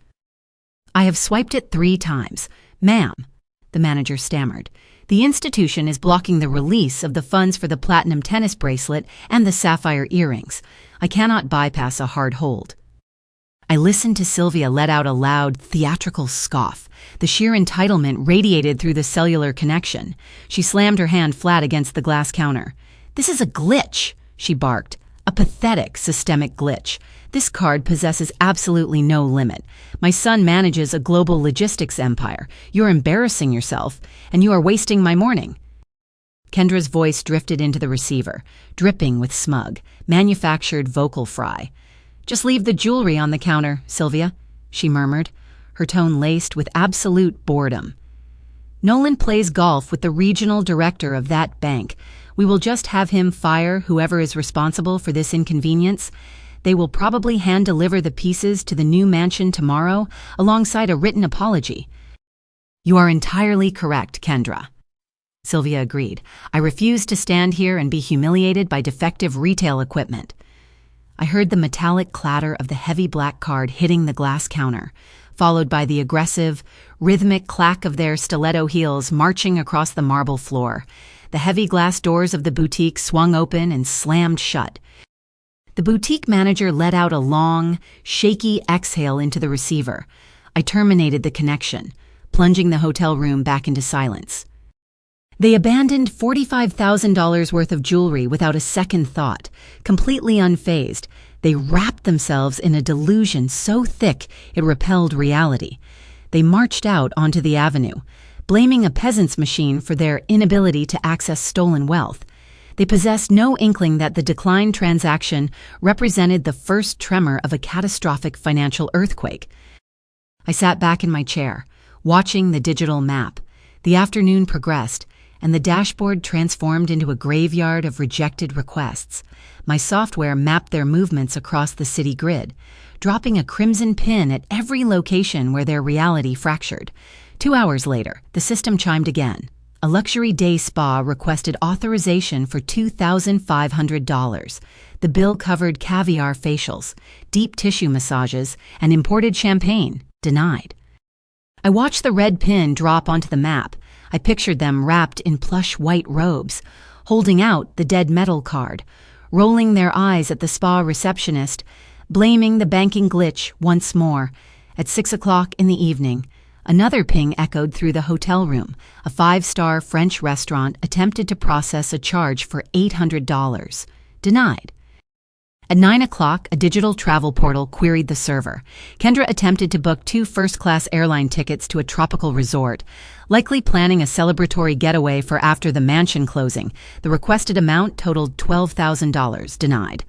"I have swiped it 3 times. Ma'am," the manager stammered. "The institution is blocking the release of the funds for the platinum tennis bracelet and the sapphire earrings. I cannot bypass a hard hold." I listened to Sylvia let out a loud, theatrical scoff. The sheer entitlement radiated through the cellular connection. She slammed her hand flat against the glass counter. "This is a glitch," she barked. "A pathetic systemic glitch. This card possesses absolutely no limit. My son manages a global logistics empire. You're embarrassing yourself, and you are wasting my morning." Kendra's voice drifted into the receiver, dripping with smug, manufactured vocal fry. "Just leave the jewelry on the counter, Sylvia," she murmured, her tone laced with absolute boredom. "Nolan plays golf with the regional director of that bank. We will just have him fire whoever is responsible for this inconvenience. They will probably hand-deliver the pieces to the new mansion tomorrow, alongside a written apology." "You are entirely correct, Kendra," Sylvia agreed. "I refuse to stand here and be humiliated by defective retail equipment." I heard the metallic clatter of the heavy black card hitting the glass counter, followed by the aggressive, rhythmic clack of their stiletto heels marching across the marble floor. The heavy glass doors of the boutique swung open and slammed shut. The boutique manager let out a long, shaky exhale into the receiver. I terminated the connection, plunging the hotel room back into silence. They abandoned $45,000 worth of jewelry without a second thought, completely unfazed. They wrapped themselves in a delusion so thick it repelled reality. They marched out onto the avenue, blaming a peasant's machine for their inability to access stolen wealth. They possessed no inkling that the declined transaction represented the first tremor of a catastrophic financial earthquake. I sat back in my chair, watching the digital map. The afternoon progressed, and the dashboard transformed into a graveyard of rejected requests. My software mapped their movements across the city grid, dropping a crimson pin at every location where their reality fractured. 2 hours later, the system chimed again. A luxury day spa requested authorization for $2,500. The bill covered caviar facials, deep tissue massages, and imported champagne. Denied. I watched the red pin drop onto the map. I pictured them wrapped in plush white robes, holding out the dead metal card, rolling their eyes at the spa receptionist, blaming the banking glitch once more. At 6 o'clock in the evening, another ping echoed through the hotel room. A 5-star French restaurant attempted to process a charge for $800. Denied. At 9 o'clock, a digital travel portal queried the server. Kendra attempted to book 2 first-class airline tickets to a tropical resort, likely planning a celebratory getaway for after the mansion closing. The requested amount totaled $12,000. Denied.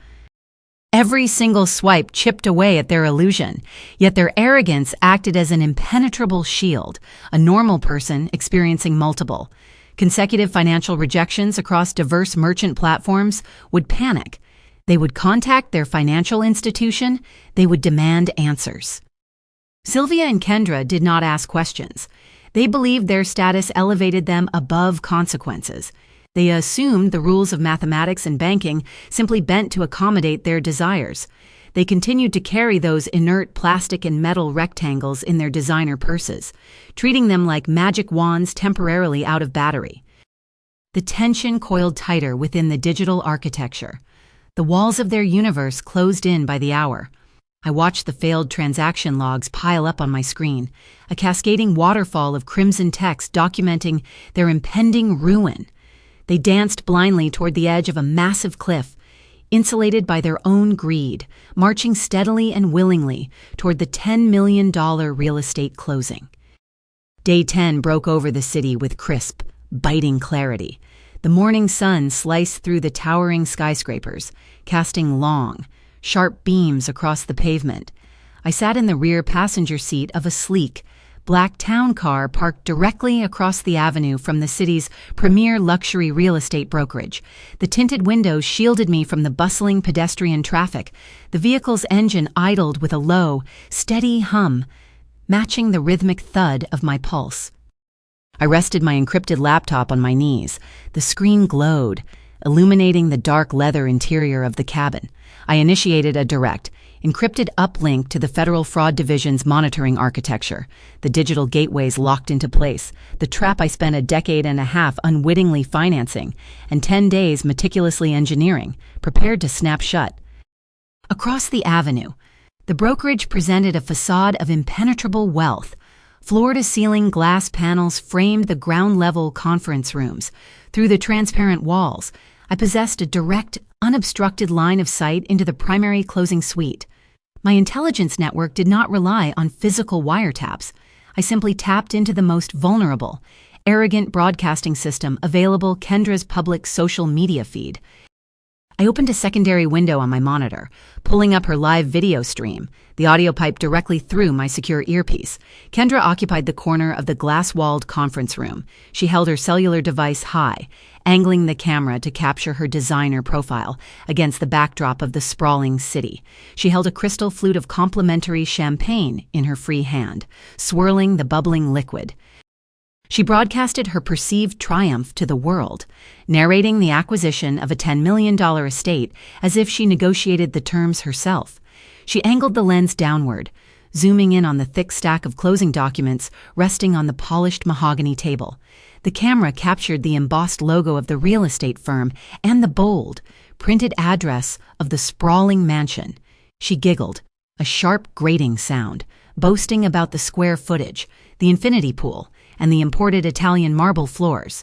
Every single swipe chipped away at their illusion, yet their arrogance acted as an impenetrable shield, a normal person experiencing multiple. Consecutive financial rejections across diverse merchant platforms would panic. They would contact their financial institution. They would demand answers. Sylvia and Kendra did not ask questions. They believed their status elevated them above consequences. They assumed the rules of mathematics and banking simply bent to accommodate their desires. They continued to carry those inert plastic and metal rectangles in their designer purses, treating them like magic wands temporarily out of battery. The tension coiled tighter within the digital architecture. The walls of their universe closed in by the hour. I watched the failed transaction logs pile up on my screen, a cascading waterfall of crimson text documenting their impending ruin. They danced blindly toward the edge of a massive cliff, insulated by their own greed, marching steadily and willingly toward the $10 million real estate closing. Day 10 broke over the city with crisp, biting clarity. The morning sun sliced through the towering skyscrapers, casting long, sharp beams across the pavement. I sat in the rear passenger seat of a sleek, black town car parked directly across the avenue from the city's premier luxury real estate brokerage. The tinted windows shielded me from the bustling pedestrian traffic. The vehicle's engine idled with a low, steady hum, matching the rhythmic thud of my pulse. I rested my encrypted laptop on my knees. The screen glowed, illuminating the dark leather interior of the cabin. I initiated a direct, encrypted uplink to the Federal Fraud Division's monitoring architecture. The digital gateways locked into place, the trap I spent a decade and a half unwittingly financing, and 10 days meticulously engineering, prepared to snap shut. Across the avenue, the brokerage presented a facade of impenetrable wealth. Floor-to-ceiling glass panels framed the ground-level conference rooms. Through the transparent walls, I possessed a direct, unobstructed line of sight into the primary closing suite. My intelligence network did not rely on physical wiretaps. I simply tapped into the most vulnerable, arrogant broadcasting system available Kendra's public social media feed. I opened a secondary window on my monitor, pulling up her live video stream, the audio pipe directly through my secure earpiece. Kendra occupied the corner of the glass-walled conference room. She held her cellular device high, angling the camera to capture her designer profile against the backdrop of the sprawling city. She held a crystal flute of complimentary champagne in her free hand, swirling the bubbling liquid. She broadcasted her perceived triumph to the world, narrating the acquisition of a $10 million estate as if she negotiated the terms herself. She angled the lens downward, zooming in on the thick stack of closing documents resting on the polished mahogany table. The camera captured the embossed logo of the real estate firm and the bold, printed address of the sprawling mansion. She giggled, a sharp grating sound, boasting about the square footage, the infinity pool, and the imported Italian marble floors.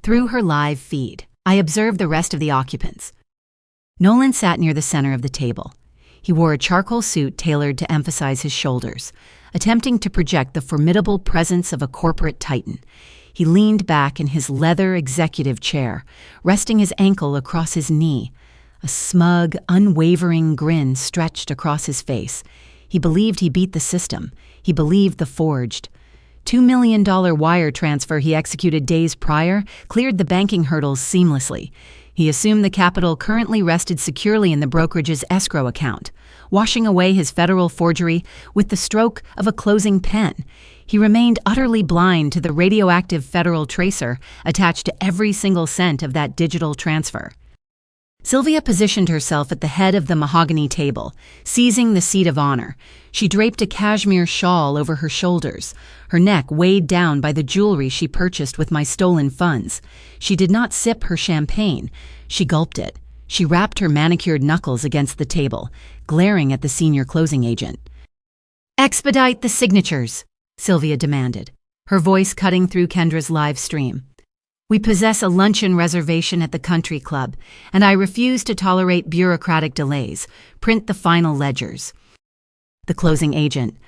Through her live feed, I observed the rest of the occupants. Nolan sat near the center of the table. He wore a charcoal suit tailored to emphasize his shoulders, attempting to project the formidable presence of a corporate titan. He leaned back in his leather executive chair, resting his ankle across his knee. A smug, unwavering grin stretched across his face. He believed he beat the system. He believed the forged. $2 million wire transfer he executed days prior cleared the banking hurdles seamlessly. He assumed the capital currently rested securely in the brokerage's escrow account, washing away his federal forgery with the stroke of a closing pen. He remained utterly blind to the radioactive federal tracer attached to every single cent of that digital transfer. Sylvia positioned herself at the head of the mahogany table, seizing the seat of honor. She draped a cashmere shawl over her shoulders, her neck weighed down by the jewelry she purchased with my stolen funds. She did not sip her champagne. She gulped it. She rapped her manicured knuckles against the table, glaring at the senior closing agent. "Expedite the signatures," Sylvia demanded, her voice cutting through Kendra's live stream. "We possess a luncheon reservation at the country club, and I refuse to tolerate bureaucratic delays. Print the final ledgers." The closing agent,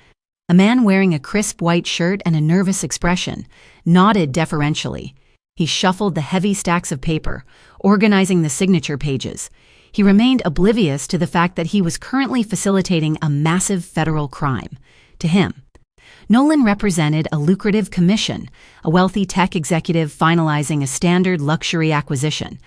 a man wearing a crisp white shirt and a nervous expression, nodded deferentially. He shuffled the heavy stacks of paper, organizing the signature pages. He remained oblivious to the fact that he was currently facilitating a massive federal crime. To him, Nolan represented a lucrative commission, a wealthy tech executive finalizing a standard luxury acquisition.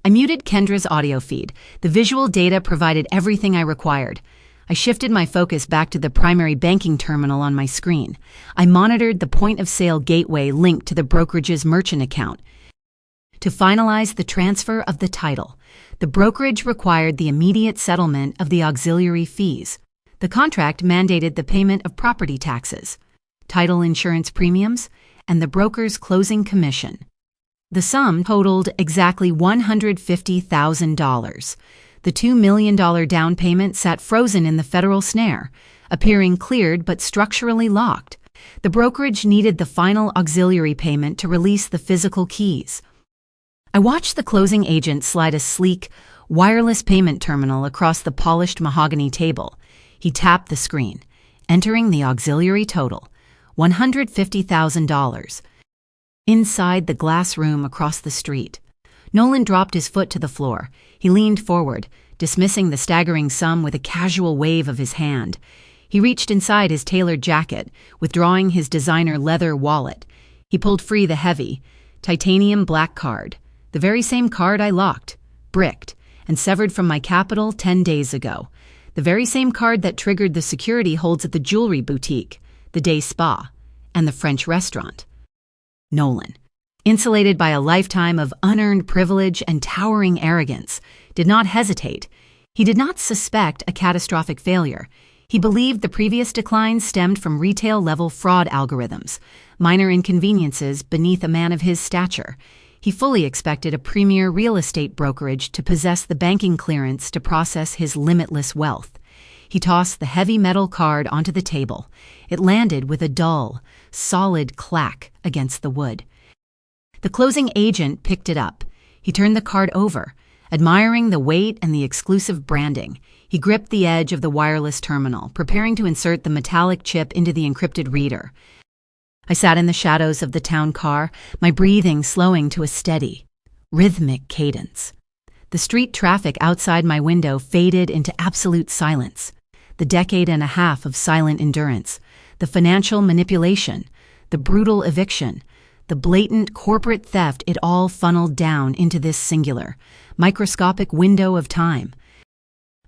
I muted Kendra's audio feed. The visual data provided everything I required. I shifted my focus back to the primary banking terminal on my screen. I monitored the point-of-sale gateway linked to the brokerage's merchant account. To finalize the transfer of the title, the brokerage required the immediate settlement of the auxiliary fees. The contract mandated the payment of property taxes, title insurance premiums, and the broker's closing commission. The sum totaled exactly $150,000. The $2 million down payment sat frozen in the federal snare, appearing cleared but structurally locked. The brokerage needed the final auxiliary payment to release the physical keys. I watched the closing agent slide a sleek, wireless payment terminal across the polished mahogany table. He tapped the screen, entering the auxiliary total, $150,000. Inside the glass room across the street, Nolan dropped his foot to the floor. He leaned forward, dismissing the staggering sum with a casual wave of his hand. He reached inside his tailored jacket, withdrawing his designer leather wallet. He pulled free the heavy, titanium black card, the very same card I locked, bricked, and severed from my capital 10 days ago. The very same card that triggered the security holds at the jewelry boutique, the day spa, and the French restaurant. Nolan, insulated by a lifetime of unearned privilege and towering arrogance, did not hesitate. He did not suspect a catastrophic failure. He believed the previous declines stemmed from retail-level fraud algorithms, minor inconveniences beneath a man of his stature. He fully expected a premier real estate brokerage to possess the banking clearance to process his limitless wealth. He tossed the heavy metal card onto the table. It landed with a dull, solid clack against the wood. The closing agent picked it up. He turned the card over, admiring the weight and the exclusive branding. He gripped the edge of the wireless terminal, preparing to insert the metallic chip into the encrypted reader. I sat in the shadows of the town car, my breathing slowing to a steady, rhythmic cadence. The street traffic outside my window faded into absolute silence. The decade and a half of silent endurance, the financial manipulation, the brutal eviction, the blatant corporate theft, it all funneled down into this singular, microscopic window of time.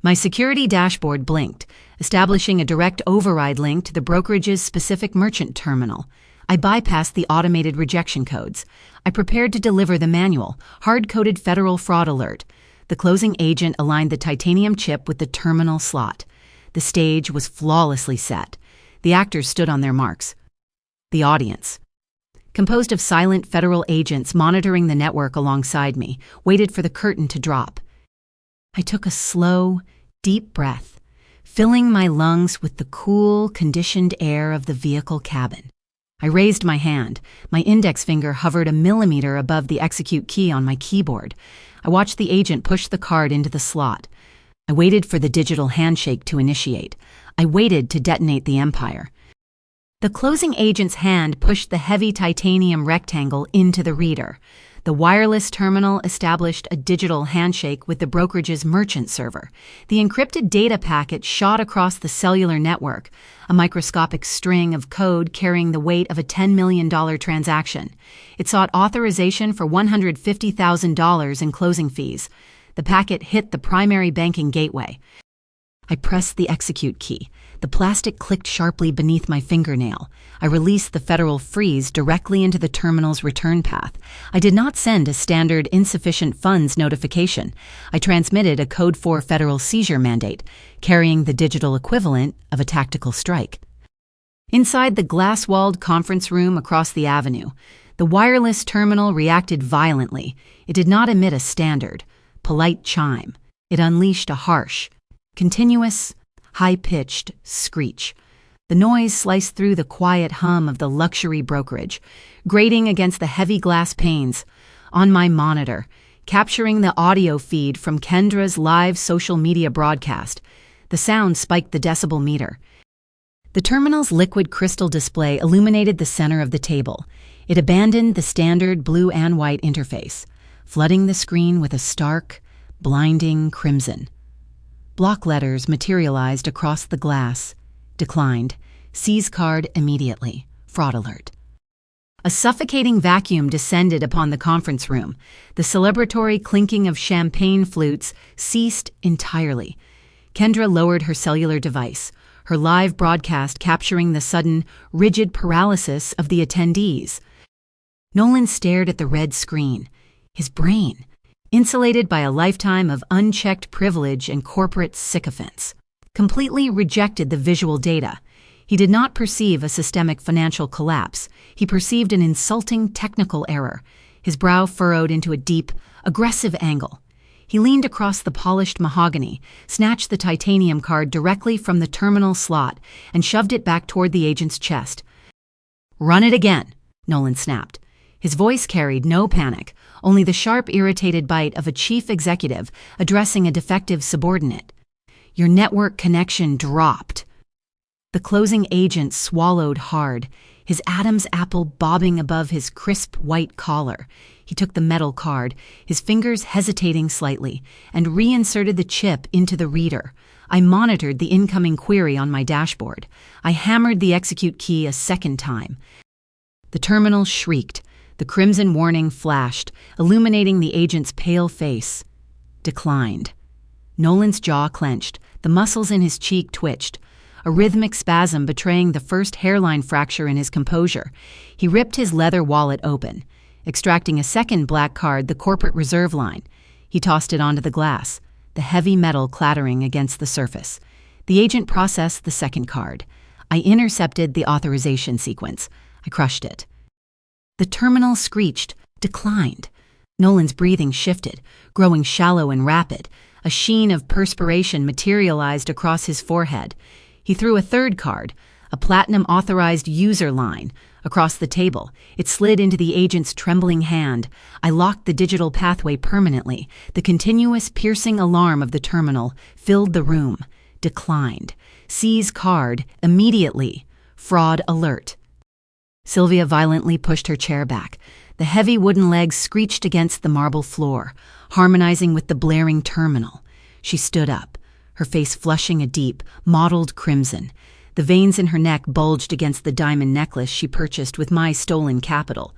My security dashboard blinked, establishing a direct override link to the brokerage's specific merchant terminal. I bypassed the automated rejection codes. I prepared to deliver the manual, hard-coded federal fraud alert. The closing agent aligned the titanium chip with the terminal slot. The stage was flawlessly set. The actors stood on their marks. The audience, composed of silent federal agents monitoring the network alongside me, waited for the curtain to drop. I took a slow, deep breath, filling my lungs with the cool, conditioned air of the vehicle cabin. I raised my hand. My index finger hovered a millimeter above the execute key on my keyboard. I watched the agent push the card into the slot. I waited for the digital handshake to initiate. I waited to detonate the empire. The closing agent's hand pushed the heavy titanium rectangle into the reader. The wireless terminal established a digital handshake with the brokerage's merchant server. The encrypted data packet shot across the cellular network, a microscopic string of code carrying the weight of a $10 million transaction. It sought authorization for $150,000 in closing fees. The packet hit the primary banking gateway. I pressed the execute key. The plastic clicked sharply beneath my fingernail. I released the federal freeze directly into the terminal's return path. I did not send a standard insufficient funds notification. I transmitted a Code 4 federal seizure mandate, carrying the digital equivalent of a tactical strike. Inside the glass-walled conference room across the avenue, the wireless terminal reacted violently. It did not emit a standard, polite chime. It unleashed a harsh, continuous, high-pitched screech. The noise sliced through the quiet hum of the luxury brokerage, grating against the heavy glass panes. On my monitor, capturing the audio feed from Kendra's live social media broadcast, the sound spiked the decibel meter. The terminal's liquid crystal display illuminated the center of the table. It abandoned the standard blue and white interface, flooding the screen with a stark, blinding crimson. Block letters materialized across the glass. Declined. Seize card immediately. Fraud alert. A suffocating vacuum descended upon the conference room. The celebratory clinking of champagne flutes ceased entirely. Kendra lowered her cellular device, her live broadcast capturing the sudden, rigid paralysis of the attendees. Nolan stared at the red screen. His brain, insulated by a lifetime of unchecked privilege and corporate sycophants, completely rejected the visual data. He did not perceive a systemic financial collapse. He perceived an insulting technical error. His brow furrowed into a deep, aggressive angle. He leaned across the polished mahogany, snatched the titanium card directly from the terminal slot, and shoved it back toward the agent's chest. "Run it again," Nolan snapped. His voice carried no panic, only the sharp, irritated bite of a chief executive addressing a defective subordinate. "Your network connection dropped." The closing agent swallowed hard, his Adam's apple bobbing above his crisp white collar. He took the metal card, his fingers hesitating slightly, and reinserted the chip into the reader. I monitored the incoming query on my dashboard. I hammered the execute key a second time. The terminal shrieked. The crimson warning flashed, illuminating the agent's pale face. Declined. Nolan's jaw clenched. The muscles in his cheek twitched, a rhythmic spasm betraying the first hairline fracture in his composure. He ripped his leather wallet open, extracting a second black card, the corporate reserve line. He tossed it onto the glass, the heavy metal clattering against the surface. The agent processed the second card. I intercepted the authorization sequence. I crushed it. The terminal screeched, declined. Nolan's breathing shifted, growing shallow and rapid. A sheen of perspiration materialized across his forehead. He threw a third card, a platinum authorized-user line, across the table. It slid into the agent's trembling hand. I locked the digital pathway permanently. The continuous piercing alarm of the terminal filled the room. Declined. Seize card immediately. Fraud alert. Sylvia violently pushed her chair back. The heavy wooden legs screeched against the marble floor, harmonizing with the blaring terminal. She stood up, her face flushing a deep, mottled crimson. The veins in her neck bulged against the diamond necklace she purchased with my stolen capital.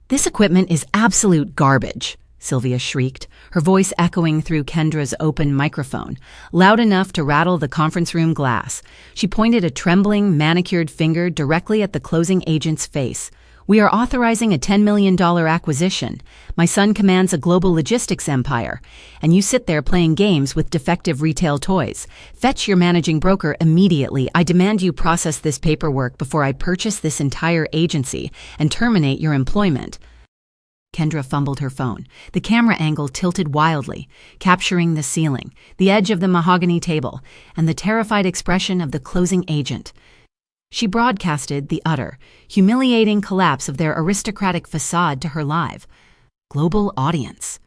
"This equipment is absolute garbage," Sylvia shrieked, her voice echoing through Kendra's open microphone, loud enough to rattle the conference room glass. She pointed a trembling, manicured finger directly at the closing agent's face. "We are authorizing a $10 million acquisition. My son commands a global logistics empire, and you sit there playing games with defective retail toys. Fetch your managing broker immediately. I demand you process this paperwork before I purchase this entire agency and terminate your employment." Kendra fumbled her phone. The camera angle tilted wildly, capturing the ceiling, the edge of the mahogany table, and the terrified expression of the closing agent. She broadcasted the utter, humiliating collapse of their aristocratic facade to her live, global audience.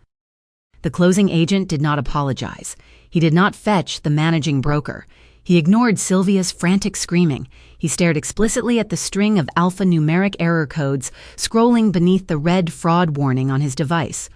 The closing agent did not apologize. He did not fetch the managing broker. He ignored Sylvia's frantic screaming. He stared explicitly at the string of alphanumeric error codes scrolling beneath the red fraud warning on his device.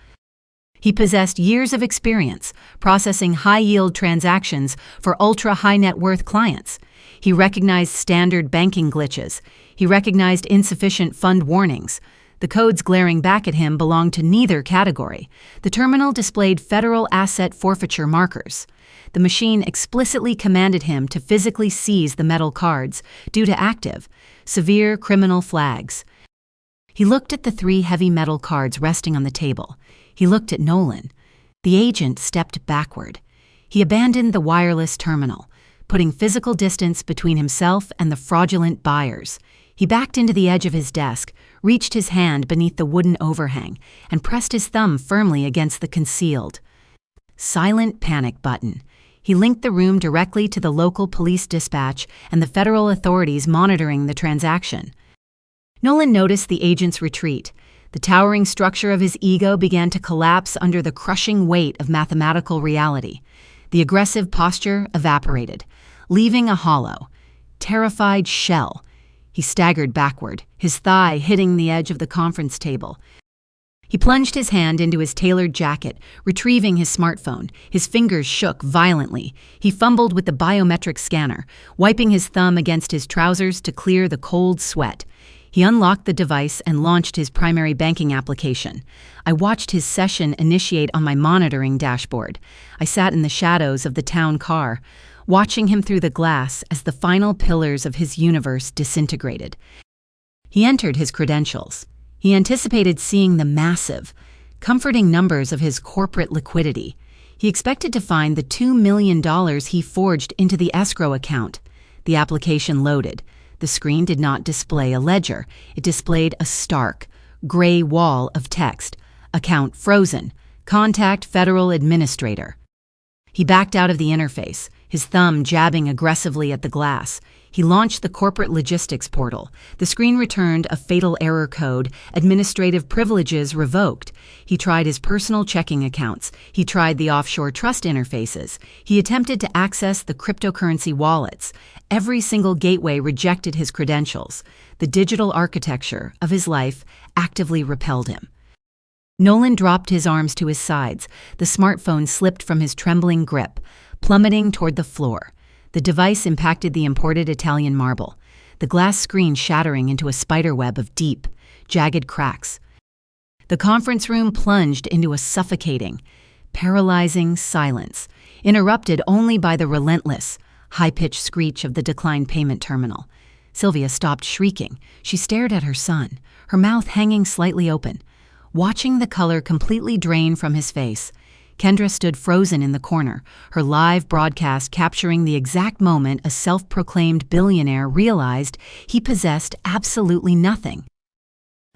He possessed years of experience processing high-yield transactions for ultra-high net worth clients. He recognized standard banking glitches. He recognized insufficient fund warnings. The codes glaring back at him belonged to neither category. The terminal displayed federal asset forfeiture markers. The machine explicitly commanded him to physically seize the metal cards due to active, severe criminal flags. He looked at the 3 heavy metal cards resting on the table. He looked at Nolan. The agent stepped backward. He abandoned the wireless terminal, putting physical distance between himself and the fraudulent buyers. He backed into the edge of his desk, reached his hand beneath the wooden overhang, and pressed his thumb firmly against the concealed silent panic button. He linked the room directly to the local police dispatch and the federal authorities monitoring the transaction. Nolan noticed the agent's retreat. The towering structure of his ego began to collapse under the crushing weight of mathematical reality. The aggressive posture evaporated, leaving a hollow, terrified shell. He staggered backward, his thigh hitting the edge of the conference table. He plunged his hand into his tailored jacket, retrieving his smartphone. His fingers shook violently. He fumbled with the biometric scanner, wiping his thumb against his trousers to clear the cold sweat. He unlocked the device and launched his primary banking application. I watched his session initiate on my monitoring dashboard. I sat in the shadows of the town car, watching him through the glass as the final pillars of his universe disintegrated. He entered his credentials. He anticipated seeing the massive, comforting numbers of his corporate liquidity. He expected to find the $2 million he forged into the escrow account. The application loaded. The screen did not display a ledger. It displayed a stark, gray wall of text. Account frozen. Contact Federal Administrator. He backed out of the interface, his thumb jabbing aggressively at the glass. He launched the corporate logistics portal. The screen returned a fatal error code, administrative privileges revoked. He tried his personal checking accounts. He tried the offshore trust interfaces. He attempted to access the cryptocurrency wallets. Every single gateway rejected his credentials. The digital architecture of his life actively repelled him. Nolan dropped his arms to his sides. The smartphone slipped from his trembling grip, plummeting toward the floor. The device impacted the imported Italian marble, the glass screen shattering into a spiderweb of deep, jagged cracks. The conference room plunged into a suffocating, paralyzing silence, interrupted only by the relentless, high-pitched screech of the declined payment terminal. Sylvia stopped shrieking. She stared at her son, her mouth hanging slightly open, watching the color completely drain from his face. Kendra stood frozen in the corner, her live broadcast capturing the exact moment a self-proclaimed billionaire realized he possessed absolutely nothing.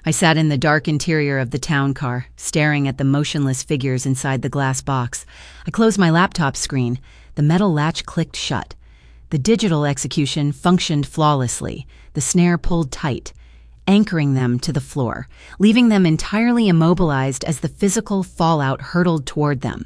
I sat in the dark interior of the town car, staring at the motionless figures inside the glass box. I closed my laptop screen. The metal latch clicked shut. The digital execution functioned flawlessly, the snare pulled tight, anchoring them to the floor, leaving them entirely immobilized as the physical fallout hurtled toward them.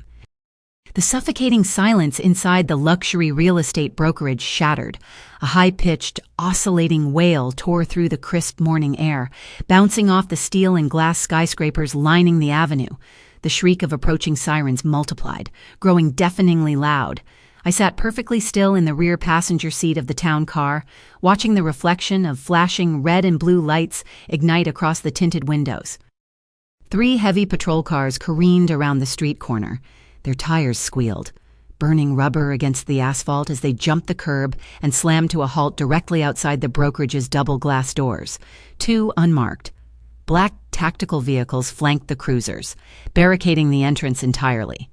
The suffocating silence inside the luxury real estate brokerage shattered. A high-pitched, oscillating wail tore through the crisp morning air, bouncing off the steel and glass skyscrapers lining the avenue. The shriek of approaching sirens multiplied, growing deafeningly loud. I sat perfectly still in the rear passenger seat of the town car, watching the reflection of flashing red and blue lights ignite across the tinted windows. 3 heavy patrol cars careened around the street corner. Their tires squealed, burning rubber against the asphalt as they jumped the curb and slammed to a halt directly outside the brokerage's double glass doors. 2 unmarked, black tactical vehicles flanked the cruisers, barricading the entrance entirely.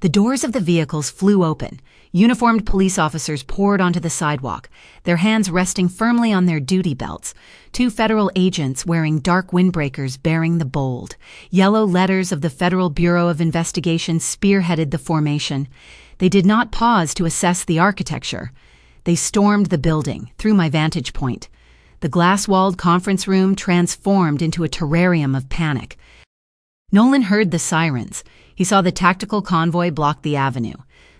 The doors of the vehicles flew open. Uniformed police officers poured onto the sidewalk, their hands resting firmly on their duty belts. 2 federal agents wearing dark windbreakers bearing the bold, yellow letters of the Federal Bureau of Investigation spearheaded the formation. They did not pause to assess the architecture. They stormed the building, through my vantage point. The glass-walled conference room transformed into a terrarium of panic. Nolan heard the sirens. He saw the tactical convoy block the avenue.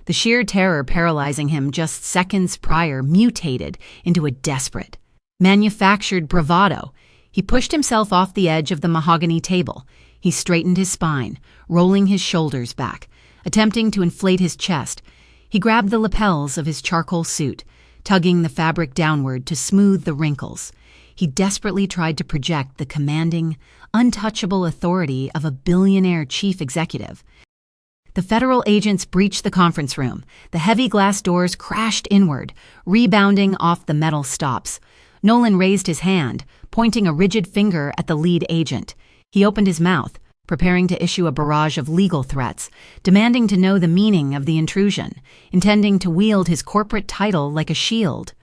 The sheer terror paralyzing him just seconds prior mutated into a desperate, manufactured bravado. He pushed himself off the edge of the mahogany table. He straightened his spine, rolling his shoulders back, attempting to inflate his chest. He grabbed the lapels of his charcoal suit, tugging the fabric downward to smooth the wrinkles. He desperately tried to project the commanding, untouchable authority of a billionaire chief executive. The federal agents breached the conference room. The heavy glass doors crashed inward, rebounding off the metal stops. Nolan raised his hand, pointing a rigid finger at the lead agent. He opened his mouth, preparing to issue a barrage of legal threats, demanding to know the meaning of the intrusion, intending to wield his corporate title like a shield.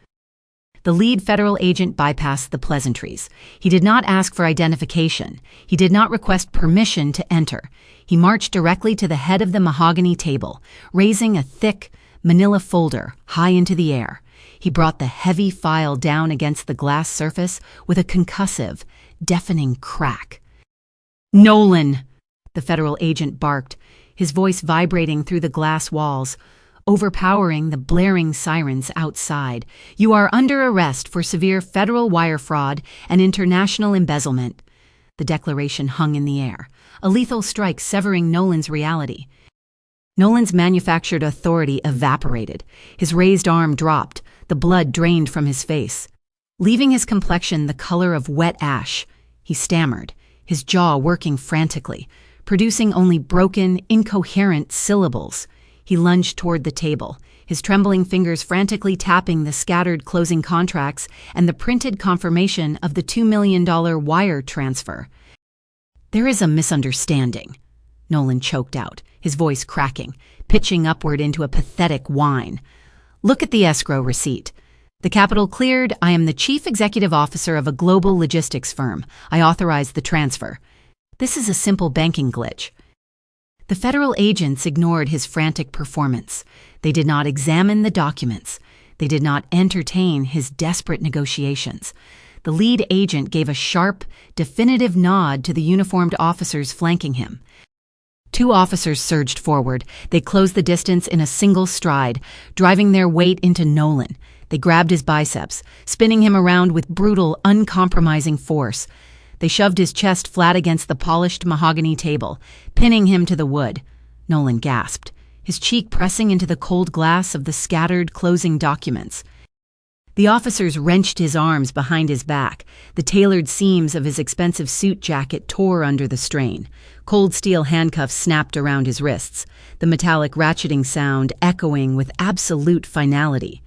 The lead federal agent bypassed the pleasantries. He did not ask for identification. He did not request permission to enter. He marched directly to the head of the mahogany table, raising a thick, manila folder high into the air. He brought the heavy file down against the glass surface with a concussive, deafening crack. "Nolan!" the federal agent barked, his voice vibrating through the glass walls, overpowering the blaring sirens outside. "You are under arrest for severe federal wire fraud and international embezzlement." The declaration hung in the air, a lethal strike severing Nolan's reality. Nolan's manufactured authority evaporated. His raised arm dropped, the blood drained from his face, leaving his complexion the color of wet ash. He stammered, his jaw working frantically, producing only broken, incoherent syllables. He lunged toward the table, his trembling fingers frantically tapping the scattered closing contracts and the printed confirmation of the $2 million wire transfer. "There is a misunderstanding," Nolan choked out, his voice cracking, pitching upward into a pathetic whine. "Look at the escrow receipt. The capital cleared. I am the chief executive officer of a global logistics firm. I authorized the transfer. This is a simple banking glitch." The federal agents ignored his frantic performance. They did not examine the documents. They did not entertain his desperate negotiations. The lead agent gave a sharp, definitive nod to the uniformed officers flanking him. 2 officers surged forward. They closed the distance in a single stride, driving their weight into Nolan. They grabbed his biceps, spinning him around with brutal, uncompromising force. They shoved his chest flat against the polished mahogany table, pinning him to the wood. Nolan gasped, his cheek pressing into the cold glass of the scattered closing documents. The officers wrenched his arms behind his back. The tailored seams of his expensive suit jacket tore under the strain. Cold steel handcuffs snapped around his wrists, the metallic ratcheting sound echoing with absolute finality.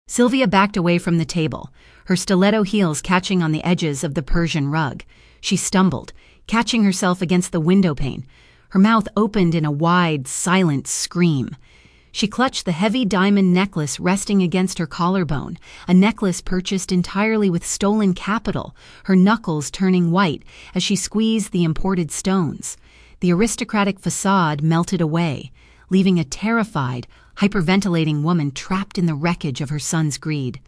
Sylvia backed away from the table, her stiletto heels catching on the edges of the Persian rug. She stumbled, catching herself against the window pane. Her mouth opened in a wide, silent scream. She clutched the heavy diamond necklace resting against her collarbone, a necklace purchased entirely with stolen capital, her knuckles turning white as she squeezed the imported stones. The aristocratic facade melted away, leaving a terrified, hyperventilating woman trapped in the wreckage of her son's greed.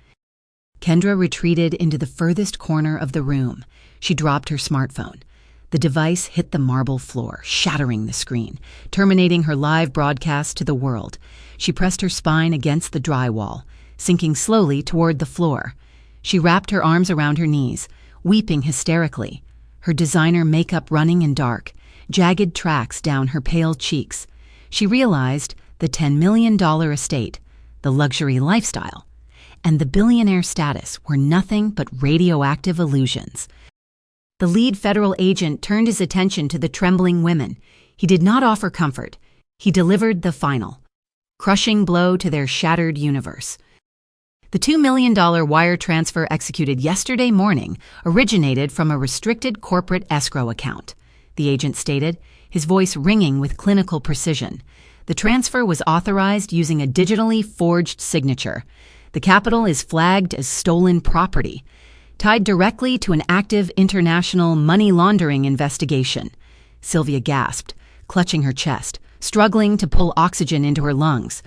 Kendra retreated into the furthest corner of the room. She dropped her smartphone. The device hit the marble floor, shattering the screen, terminating her live broadcast to the world. She pressed her spine against the drywall, sinking slowly toward the floor. She wrapped her arms around her knees, weeping hysterically, her designer makeup running in dark, jagged tracks down her pale cheeks. She realized the $10 million estate, the luxury lifestyle, and the billionaire status were nothing but radioactive illusions. The lead federal agent turned his attention to the trembling women. He did not offer comfort. He delivered the final, crushing blow to their shattered universe. The $2 million wire transfer executed yesterday morning originated from a restricted corporate escrow account, the agent stated, his voice ringing with clinical precision. The transfer was authorized using a digitally forged signature. The capital is flagged as stolen property, tied directly to an active international money laundering investigation. Sylvia gasped, clutching her chest, struggling to pull oxygen into her lungs.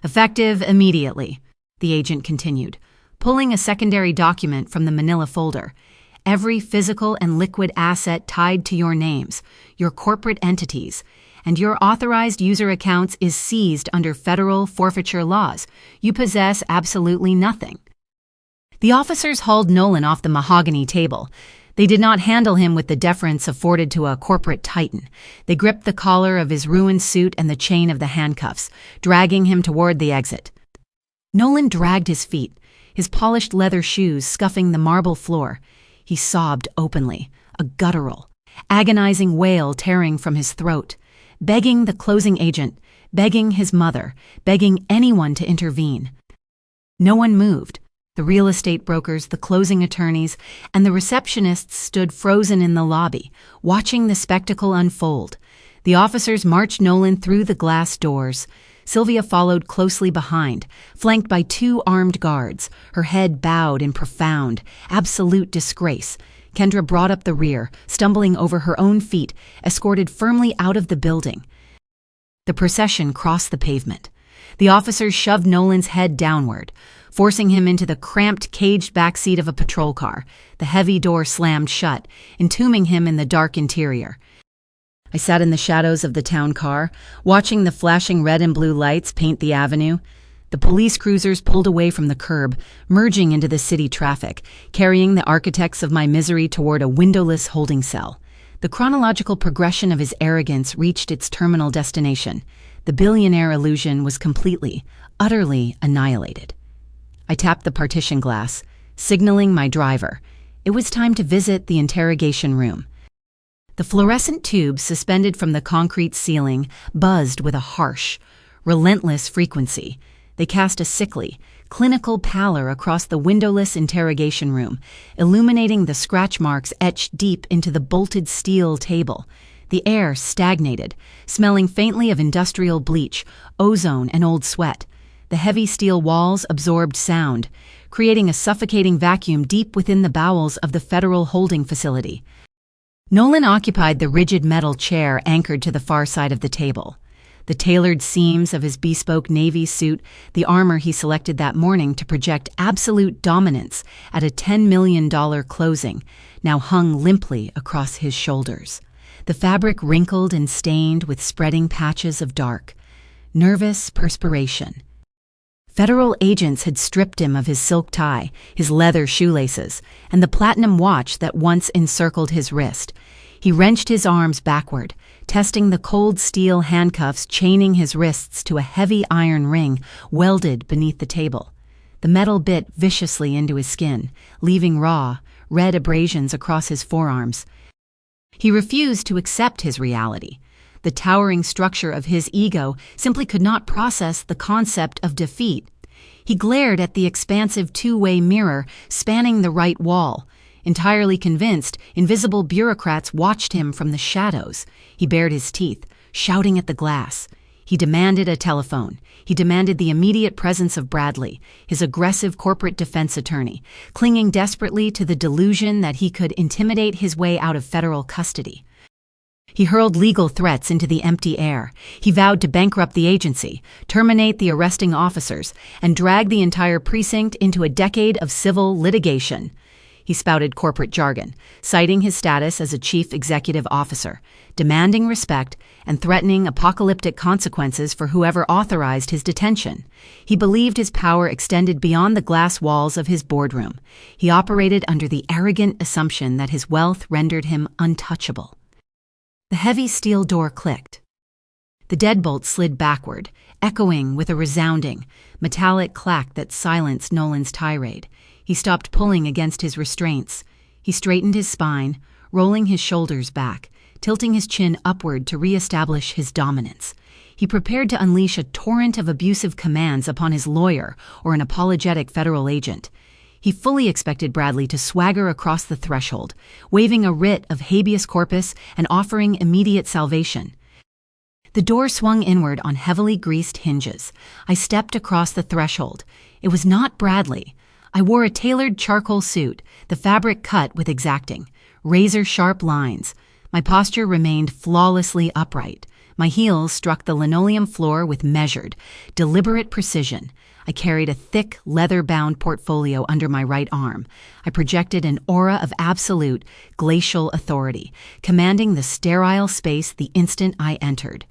Effective immediately, the agent continued, pulling a secondary document from the manila folder. Every physical and liquid asset tied to your names, your corporate entities, and your authorized user accounts is seized under federal forfeiture laws. You possess absolutely nothing. The officers hauled Nolan off the mahogany table. They did not handle him with the deference afforded to a corporate titan. They gripped the collar of his ruined suit and the chain of the handcuffs, dragging him toward the exit. Nolan dragged his feet, his polished leather shoes scuffing the marble floor. He sobbed openly, a guttural, agonizing wail tearing from his throat, begging the closing agent, begging his mother, begging anyone to intervene. No one moved. The real estate brokers, the closing attorneys, and the receptionists stood frozen in the lobby, watching the spectacle unfold. The officers marched Nolan through the glass doors. Sylvia followed closely behind, flanked by 2 armed guards, her head bowed in profound, absolute disgrace. Kendra brought up the rear, stumbling over her own feet, escorted firmly out of the building. The procession crossed the pavement. The officers shoved Nolan's head downward, forcing him into the cramped, caged backseat of a patrol car. The heavy door slammed shut, entombing him in the dark interior. I sat in the shadows of the town car, watching the flashing red and blue lights paint the avenue. The police cruisers pulled away from the curb, merging into the city traffic, carrying the architects of my misery toward a windowless holding cell. The chronological progression of his arrogance reached its terminal destination. The billionaire illusion was completely, utterly annihilated. I tapped the partition glass, signaling my driver. It was time to visit the interrogation room. The fluorescent tubes suspended from the concrete ceiling buzzed with a harsh, relentless frequency. They cast a sickly, clinical pallor across the windowless interrogation room, illuminating the scratch marks etched deep into the bolted steel table. The air stagnated, smelling faintly of industrial bleach, ozone, and old sweat. The heavy steel walls absorbed sound, creating a suffocating vacuum deep within the bowels of the federal holding facility. Nolan occupied the rigid metal chair anchored to the far side of the table. The tailored seams of his bespoke navy suit, the armor he selected that morning to project absolute dominance at a $10 million closing, now hung limply across his shoulders. The fabric wrinkled and stained with spreading patches of dark, nervous perspiration. Federal agents had stripped him of his silk tie, his leather shoelaces, and the platinum watch that once encircled his wrist. He wrenched his arms backward, testing the cold steel handcuffs chaining his wrists to a heavy iron ring welded beneath the table. The metal bit viciously into his skin, leaving raw, red abrasions across his forearms. He refused to accept his reality. The towering structure of his ego simply could not process the concept of defeat. He glared at the expansive two-way mirror spanning the right wall. Entirely convinced, invisible bureaucrats watched him from the shadows. He bared his teeth, shouting at the glass. He demanded a telephone. He demanded the immediate presence of Bradley, his aggressive corporate defense attorney, clinging desperately to the delusion that he could intimidate his way out of federal custody. He hurled legal threats into the empty air. He vowed to bankrupt the agency, terminate the arresting officers, and drag the entire precinct into a decade of civil litigation. He spouted corporate jargon, citing his status as a chief executive officer, demanding respect and threatening apocalyptic consequences for whoever authorized his detention. He believed his power extended beyond the glass walls of his boardroom. He operated under the arrogant assumption that his wealth rendered him untouchable. The heavy steel door clicked. The deadbolt slid backward, echoing with a resounding, metallic clack that silenced Nolan's tirade. He stopped pulling against his restraints. He straightened his spine, rolling his shoulders back, tilting his chin upward to reestablish his dominance. He prepared to unleash a torrent of abusive commands upon his lawyer or an apologetic federal agent. He fully expected Bradley to swagger across the threshold, waving a writ of habeas corpus and offering immediate salvation. The door swung inward on heavily greased hinges. I stepped across the threshold. It was not Bradley. I wore a tailored charcoal suit, the fabric cut with exacting, razor-sharp lines. My posture remained flawlessly upright. My heels struck the linoleum floor with measured, deliberate precision. I carried a thick, leather-bound portfolio under my right arm. I projected an aura of absolute, glacial authority, commanding the sterile space the instant I entered.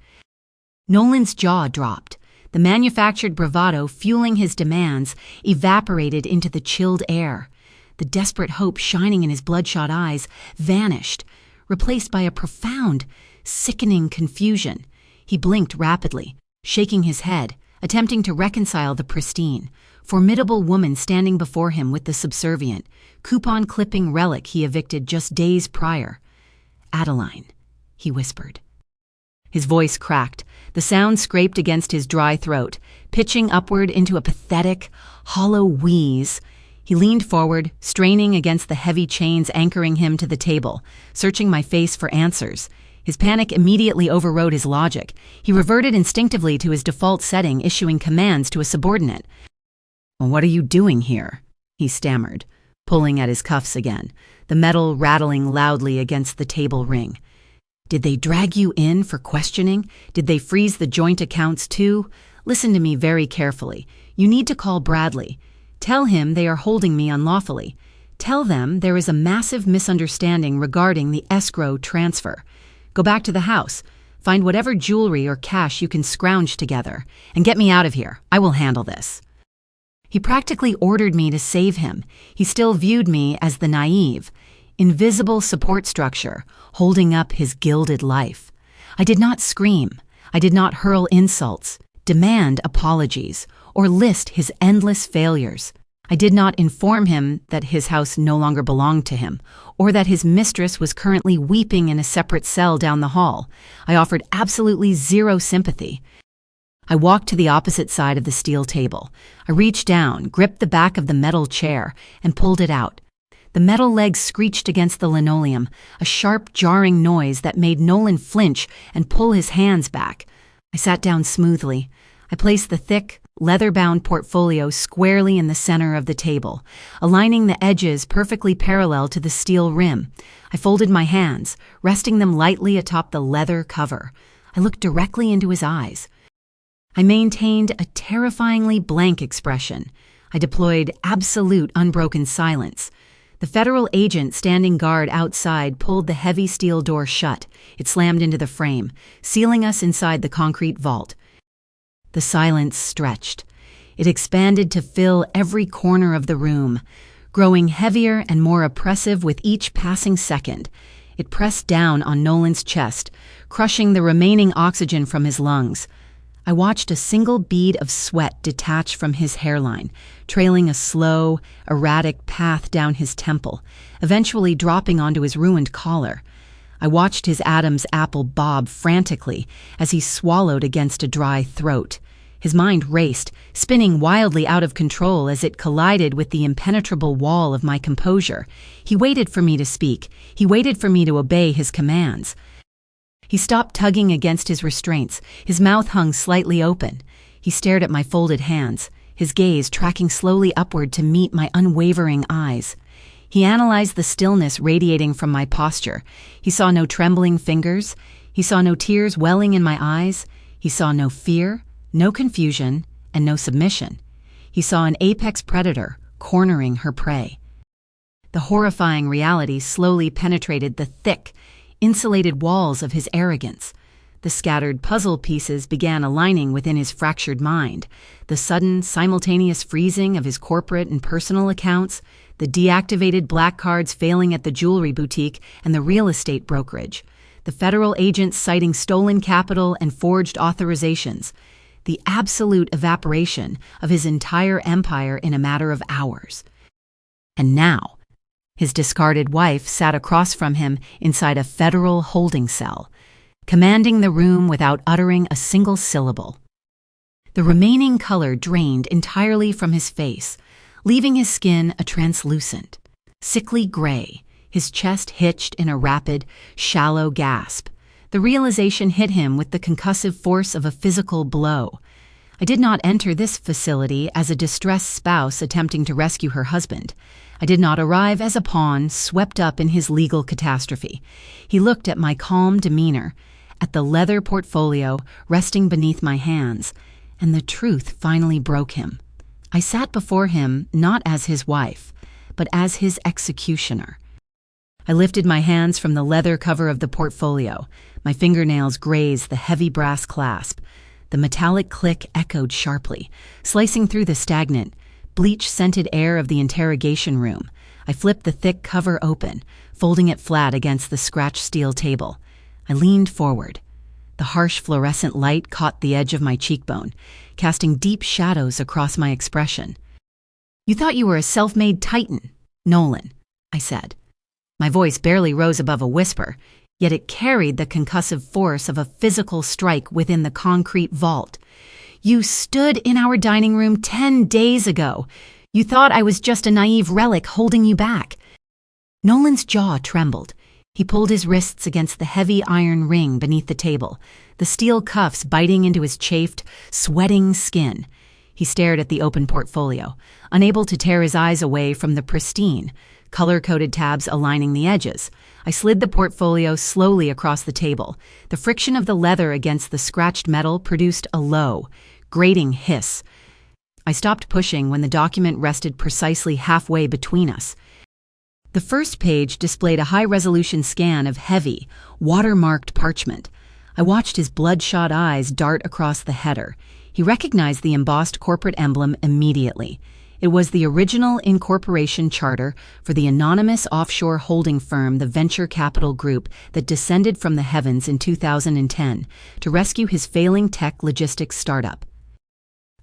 Nolan's jaw dropped. The manufactured bravado fueling his demands evaporated into the chilled air. The desperate hope shining in his bloodshot eyes vanished, replaced by a profound, sickening confusion. He blinked rapidly, shaking his head, attempting to reconcile the pristine, formidable woman standing before him with the subservient, coupon-clipping relic he evicted just days prior. "Adeline," he whispered. His voice cracked. The sound scraped against his dry throat, pitching upward into a pathetic, hollow wheeze. He leaned forward, straining against the heavy chains anchoring him to the table, searching my face for answers. His panic immediately overrode his logic. He reverted instinctively to his default setting, issuing commands to a subordinate. "What are you doing here?" he stammered, pulling at his cuffs again, the metal rattling loudly against the table ring. "Did they drag you in for questioning? Did they freeze the joint accounts too? Listen to me very carefully. You need to call Bradley. Tell him they are holding me unlawfully. Tell them there is a massive misunderstanding regarding the escrow transfer. Go back to the house. Find whatever jewelry or cash you can scrounge together, and get me out of here. I will handle this." He practically ordered me to save him. He still viewed me as the naive, invisible support structure holding up his gilded life. I did not scream. I did not hurl insults, demand apologies, or list his endless failures. I did not inform him that his house no longer belonged to him, or that his mistress was currently weeping in a separate cell down the hall. I offered absolutely zero sympathy. I walked to the opposite side of the steel table. I reached down, gripped the back of the metal chair, and pulled it out. The metal legs screeched against the linoleum, a sharp, jarring noise that made Nolan flinch and pull his hands back. I sat down smoothly. I placed the thick, leather-bound portfolio squarely in the center of the table, aligning the edges perfectly parallel to the steel rim. I folded my hands, resting them lightly atop the leather cover. I looked directly into his eyes. I maintained a terrifyingly blank expression. I deployed absolute unbroken silence. The federal agent standing guard outside pulled the heavy steel door shut. It slammed into the frame, sealing us inside the concrete vault. The silence stretched. It expanded to fill every corner of the room, growing heavier and more oppressive with each passing second. It pressed down on Nolan's chest, crushing the remaining oxygen from his lungs. I watched a single bead of sweat detach from his hairline, trailing a slow, erratic path down his temple, eventually dropping onto his ruined collar. I watched his Adam's apple bob frantically as he swallowed against a dry throat. His mind raced, spinning wildly out of control as it collided with the impenetrable wall of my composure. He waited for me to speak. He waited for me to obey his commands. He stopped tugging against his restraints. His mouth hung slightly open. He stared at my folded hands, his gaze tracking slowly upward to meet my unwavering eyes. He analyzed the stillness radiating from my posture. He saw no trembling fingers. He saw no tears welling in my eyes. He saw no fear, no confusion, and no submission. He saw an apex predator cornering her prey. The The horrifying reality slowly penetrated the thick, insulated walls of his arrogance. The scattered puzzle pieces began aligning within his fractured mind. The sudden, simultaneous freezing of his corporate and personal accounts, the deactivated black cards failing at the jewelry boutique and the real estate brokerage, the federal agents citing stolen capital and forged authorizations, the absolute evaporation of his entire empire in a matter of hours. And now, his discarded wife sat across from him inside a federal holding cell, commanding the room without uttering a single syllable. The remaining color drained entirely from his face, leaving his skin a translucent, sickly gray, his chest hitched in a rapid, shallow gasp. The realization hit him with the concussive force of a physical blow. I did not enter this facility as a distressed spouse attempting to rescue her husband. I did not arrive as a pawn swept up in his legal catastrophe. He looked at my calm demeanor, at the leather portfolio resting beneath my hands, and the truth finally broke him. I sat before him not as his wife, but as his executioner. I lifted my hands from the leather cover of the portfolio. My fingernails grazed the heavy brass clasp. The metallic click echoed sharply, slicing through the stagnant, bleach-scented air of the interrogation room. I flipped the thick cover open, folding it flat against the scratched steel table. I leaned forward. The harsh fluorescent light caught the edge of my cheekbone, casting deep shadows across my expression. "You thought you were a self-made titan, Nolan," I said. My voice barely rose above a whisper, yet it carried the concussive force of a physical strike within the concrete vault. "You stood in our dining room 10 days ago. You thought I was just a naive relic holding you back." Nolan's jaw trembled. He pulled his wrists against the heavy iron ring beneath the table, the steel cuffs biting into his chafed, sweating skin. He stared at the open portfolio, unable to tear his eyes away from the pristine, color-coded tabs aligning the edges. I slid the portfolio slowly across the table. The friction of the leather against the scratched metal produced a low, grating hiss. I stopped pushing when the document rested precisely halfway between us. The first page displayed a high-resolution scan of heavy, watermarked parchment. I watched his bloodshot eyes dart across the header. He recognized the embossed corporate emblem immediately. It was the original incorporation charter for the anonymous offshore holding firm, the Venture Capital Group, that descended from the heavens in 2010 to rescue his failing tech logistics startup.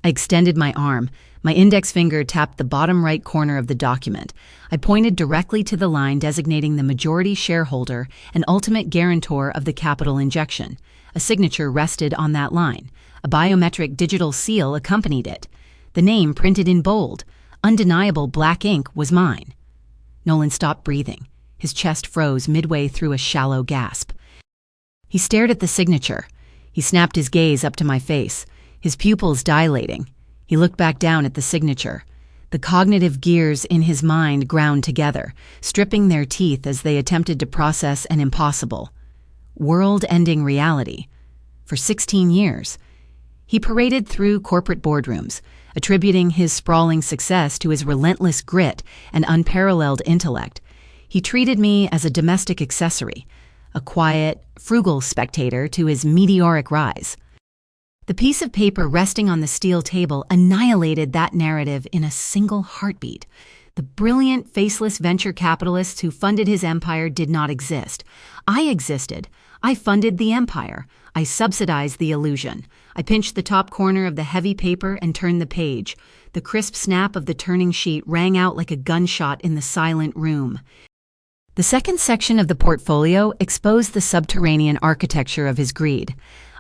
I extended my arm. My index finger tapped the bottom right corner of the document. I pointed directly to the line designating the majority shareholder and ultimate guarantor of the capital injection. A signature rested on that line. A biometric digital seal accompanied it. The name printed in bold, undeniable black ink was mine. Nolan stopped breathing. His chest froze midway through a shallow gasp. He stared at the signature. He snapped his gaze up to my face, his pupils dilating. He looked back down at the signature. The cognitive gears in his mind ground together, stripping their teeth as they attempted to process an impossible, world-ending reality. For 16 years, he paraded through corporate boardrooms, attributing his sprawling success to his relentless grit and unparalleled intellect. He treated me as a domestic accessory, a quiet, frugal spectator to his meteoric rise. The piece of paper resting on the steel table annihilated that narrative in a single heartbeat. The brilliant, faceless venture capitalists who funded his empire did not exist. I existed. I funded the empire. I subsidized the illusion. I pinched the top corner of the heavy paper and turned the page. The crisp snap of the turning sheet rang out like a gunshot in the silent room. The second section of the portfolio exposed the subterranean architecture of his greed.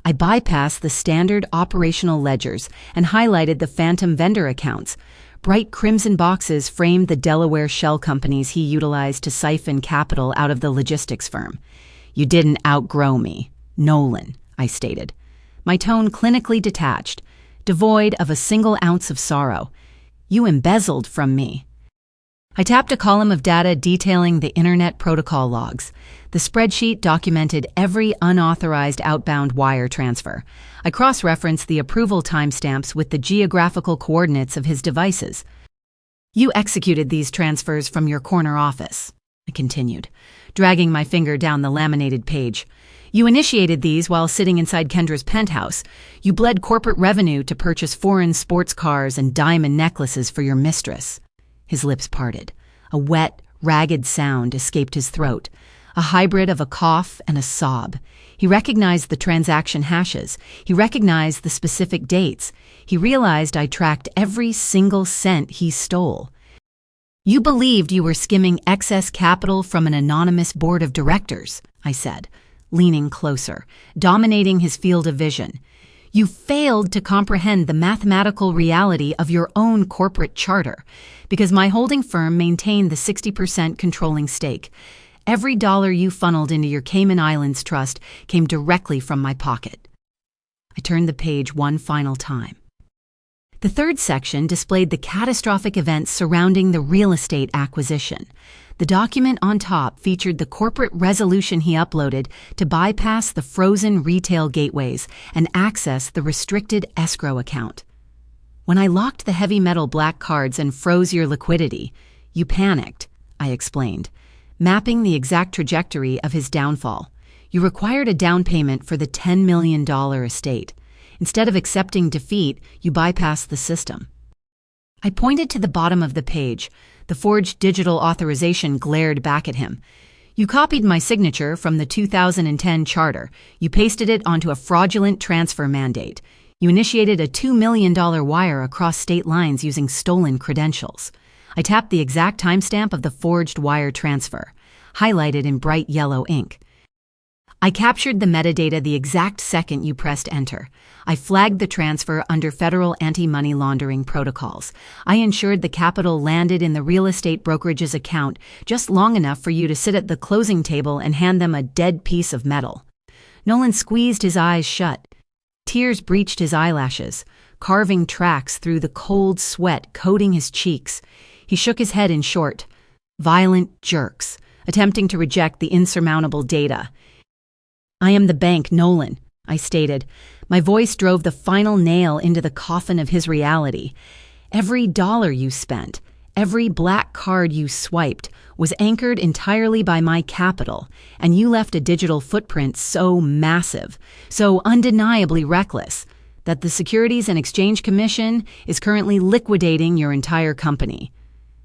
I bypassed the standard operational ledgers and highlighted the phantom vendor accounts. Bright crimson boxes framed the Delaware shell companies he utilized to siphon capital out of the logistics firm. "You didn't outgrow me, Nolan," I stated. My tone clinically detached, devoid of a single ounce of sorrow. "You embezzled from me." I tapped a column of data detailing the Internet protocol logs. The spreadsheet documented every unauthorized outbound wire transfer. I cross-referenced the approval timestamps with the geographical coordinates of his devices. You executed these transfers from your corner office, I continued, dragging my finger down the laminated page. You initiated these while sitting inside Kendra's penthouse. You bled corporate revenue to purchase foreign sports cars and diamond necklaces for your mistress. His lips parted. A wet, ragged sound escaped his throat, a hybrid of a cough and a sob. He recognized the transaction hashes. He recognized the specific dates. He realized I tracked every single cent he stole. You believed you were skimming excess capital from an anonymous board of directors, I said, leaning closer, dominating his field of vision. You failed to comprehend the mathematical reality of your own corporate charter, because my holding firm maintained the 60% controlling stake. Every dollar you funneled into your Cayman Islands trust came directly from my pocket. I turned the page one final time. The third section displayed the catastrophic events surrounding the real estate acquisition. The document on top featured the corporate resolution he uploaded to bypass the frozen retail gateways and access the restricted escrow account. When I locked the heavy metal black cards and froze your liquidity, you panicked, I explained, mapping the exact trajectory of his downfall. You required a down payment for the $10 million estate. Instead of accepting defeat, you bypassed the system. I pointed to the bottom of the page. The forged digital authorization glared back at him. You copied my signature from the 2010 charter. You pasted it onto a fraudulent transfer mandate. You initiated a $2 million wire across state lines using stolen credentials. I tapped the exact timestamp of the forged wire transfer, highlighted in bright yellow ink. I captured the metadata the exact second you pressed enter. I flagged the transfer under federal anti-money laundering protocols. I ensured the capital landed in the real estate brokerage's account just long enough for you to sit at the closing table and hand them a dead piece of metal. Nolan squeezed his eyes shut. Tears breached his eyelashes, carving tracks through the cold sweat coating his cheeks. He shook his head in short, violent jerks, attempting to reject the insurmountable data. I am the bank, Nolan, I stated. My voice drove the final nail into the coffin of his reality. Every dollar you spent, every black card you swiped, was anchored entirely by my capital, and you left a digital footprint so massive, so undeniably reckless, that the Securities and Exchange Commission is currently liquidating your entire company.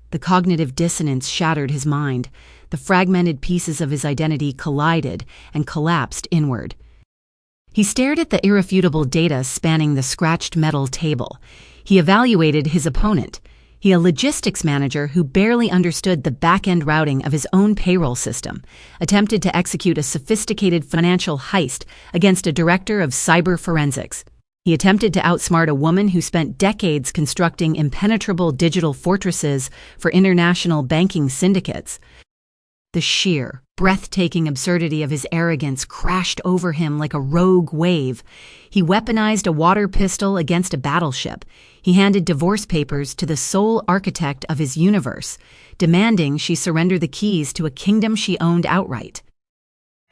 The cognitive dissonance shattered his mind. The fragmented pieces of his identity collided and collapsed inward. He stared at the irrefutable data spanning the scratched metal table. He evaluated his opponent. He, a logistics manager who barely understood the back-end routing of his own payroll system, attempted to execute a sophisticated financial heist against a director of cyber forensics. He attempted to outsmart a woman who spent decades constructing impenetrable digital fortresses for international banking syndicates. The sheer, breathtaking absurdity of his arrogance crashed over him like a rogue wave. He weaponized a water pistol against a battleship. He handed divorce papers to the sole architect of his universe, demanding she surrender the keys to a kingdom she owned outright.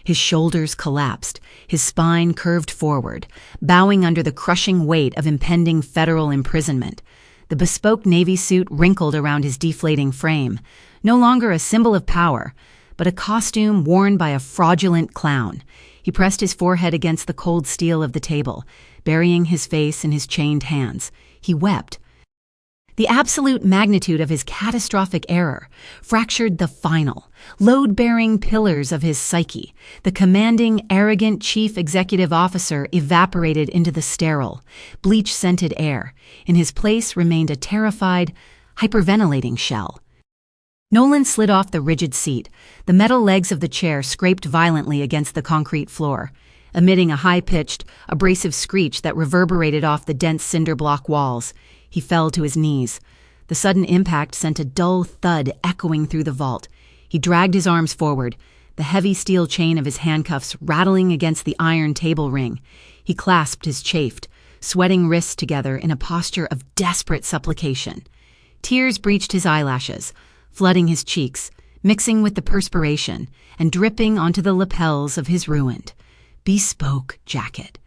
His shoulders collapsed, his spine curved forward, bowing under the crushing weight of impending federal imprisonment. The bespoke Navy suit wrinkled around his deflating frame, no longer a symbol of power, but a costume worn by a fraudulent clown. He pressed his forehead against the cold steel of the table, burying his face in his chained hands. He wept. The absolute magnitude of his catastrophic error fractured the final, load-bearing pillars of his psyche. The commanding, arrogant chief executive officer evaporated into the sterile, bleach-scented air. In his place remained a terrified, hyperventilating shell. Nolan slid off the rigid seat. The metal legs of the chair scraped violently against the concrete floor, emitting a high-pitched, abrasive screech that reverberated off the dense cinder block walls. He fell to his knees. The sudden impact sent a dull thud echoing through the vault. He dragged his arms forward, the heavy steel chain of his handcuffs rattling against the iron table ring. He clasped his chafed, sweating wrists together in a posture of desperate supplication. Tears breached his eyelashes, flooding his cheeks, mixing with the perspiration, and dripping onto the lapels of his ruined, bespoke jacket.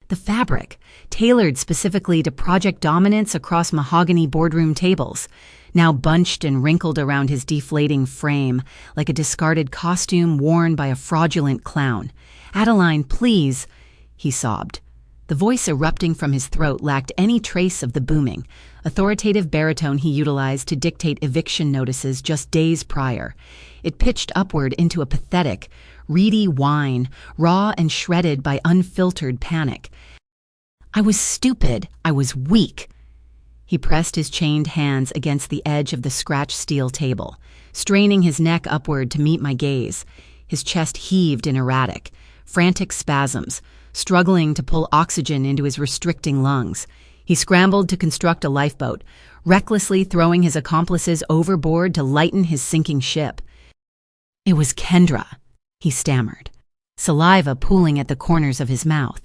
The fabric, tailored specifically to project dominance across mahogany boardroom tables, now bunched and wrinkled around his deflating frame, like a discarded costume worn by a fraudulent clown. "Adeline, please," he sobbed. The voice erupting from his throat lacked any trace of the booming, authoritative baritone he utilized to dictate eviction notices just days prior. It pitched upward into a pathetic, reedy whine, raw and shredded by unfiltered panic. I was stupid. I was weak. He pressed his chained hands against the edge of the scratched steel table, straining his neck upward to meet my gaze. His chest heaved in erratic, frantic spasms, struggling to pull oxygen into his restricting lungs. He scrambled to construct a lifeboat, recklessly throwing his accomplices overboard to lighten his sinking ship. "It was Kendra," he stammered, saliva pooling at the corners of his mouth.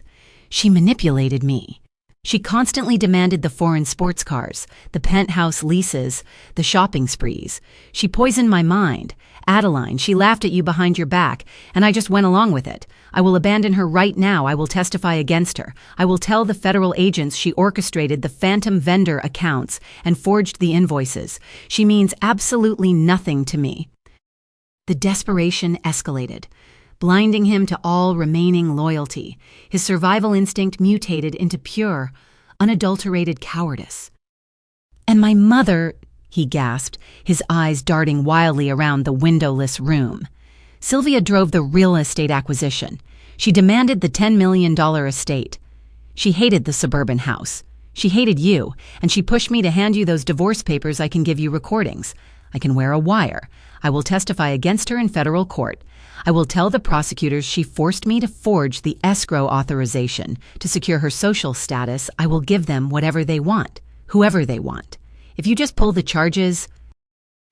"She manipulated me. She constantly demanded the foreign sports cars, the penthouse leases, the shopping sprees. She poisoned my mind. Adeline, she laughed at you behind your back, and I just went along with it. I will abandon her right now. I will testify against her. I will tell the federal agents she orchestrated the phantom vendor accounts and forged the invoices. She means absolutely nothing to me." The desperation escalated, blinding him to all remaining loyalty. His survival instinct mutated into pure, unadulterated cowardice. "And my mother," he gasped, his eyes darting wildly around the windowless room. "Sylvia drove the real estate acquisition. She demanded the $10 million estate. She hated the suburban house. She hated you, and she pushed me to hand you those divorce papers. I can give you recordings. I can wear a wire. I will testify against her in federal court. I will tell the prosecutors she forced me to forge the escrow authorization to secure her social status. I will give them whatever they want, whoever they want. If you just pull the charges..."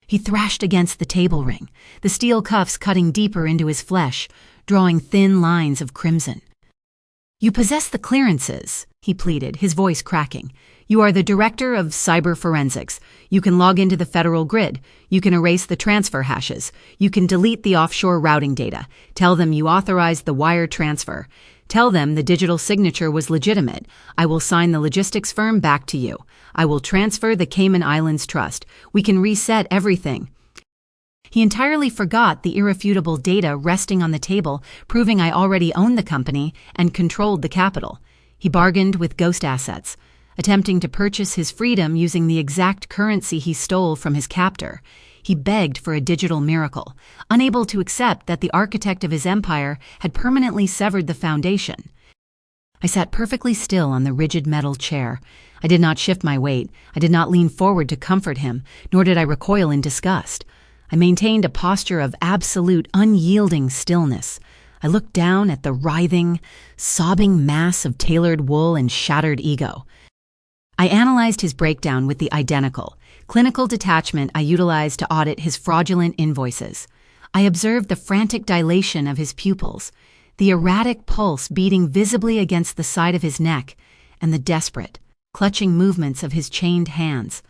He thrashed against the table ring, the steel cuffs cutting deeper into his flesh, drawing thin lines of crimson. "You possess the clearances," he pleaded, his voice cracking. "You are the director of cyber forensics. You can log into the federal grid. You can erase the transfer hashes. You can delete the offshore routing data. Tell them you authorized the wire transfer. Tell them the digital signature was legitimate. I will sign the logistics firm back to you. I will transfer the Cayman Islands Trust. We can reset everything." He entirely forgot the irrefutable data resting on the table, proving I already owned the company and controlled the capital. He bargained with ghost assets, attempting to purchase his freedom using the exact currency he stole from his captor. He begged for a digital miracle, unable to accept that the architect of his empire had permanently severed the foundation. I sat perfectly still on the rigid metal chair. I did not shift my weight. I did not lean forward to comfort him, nor did I recoil in disgust. I maintained a posture of absolute, unyielding stillness. I looked down at the writhing, sobbing mass of tailored wool and shattered ego. I analyzed his breakdown with the identical, clinical detachment I utilized to audit his fraudulent invoices. I observed the frantic dilation of his pupils, the erratic pulse beating visibly against the side of his neck, and the desperate, clutching movements of his chained hands.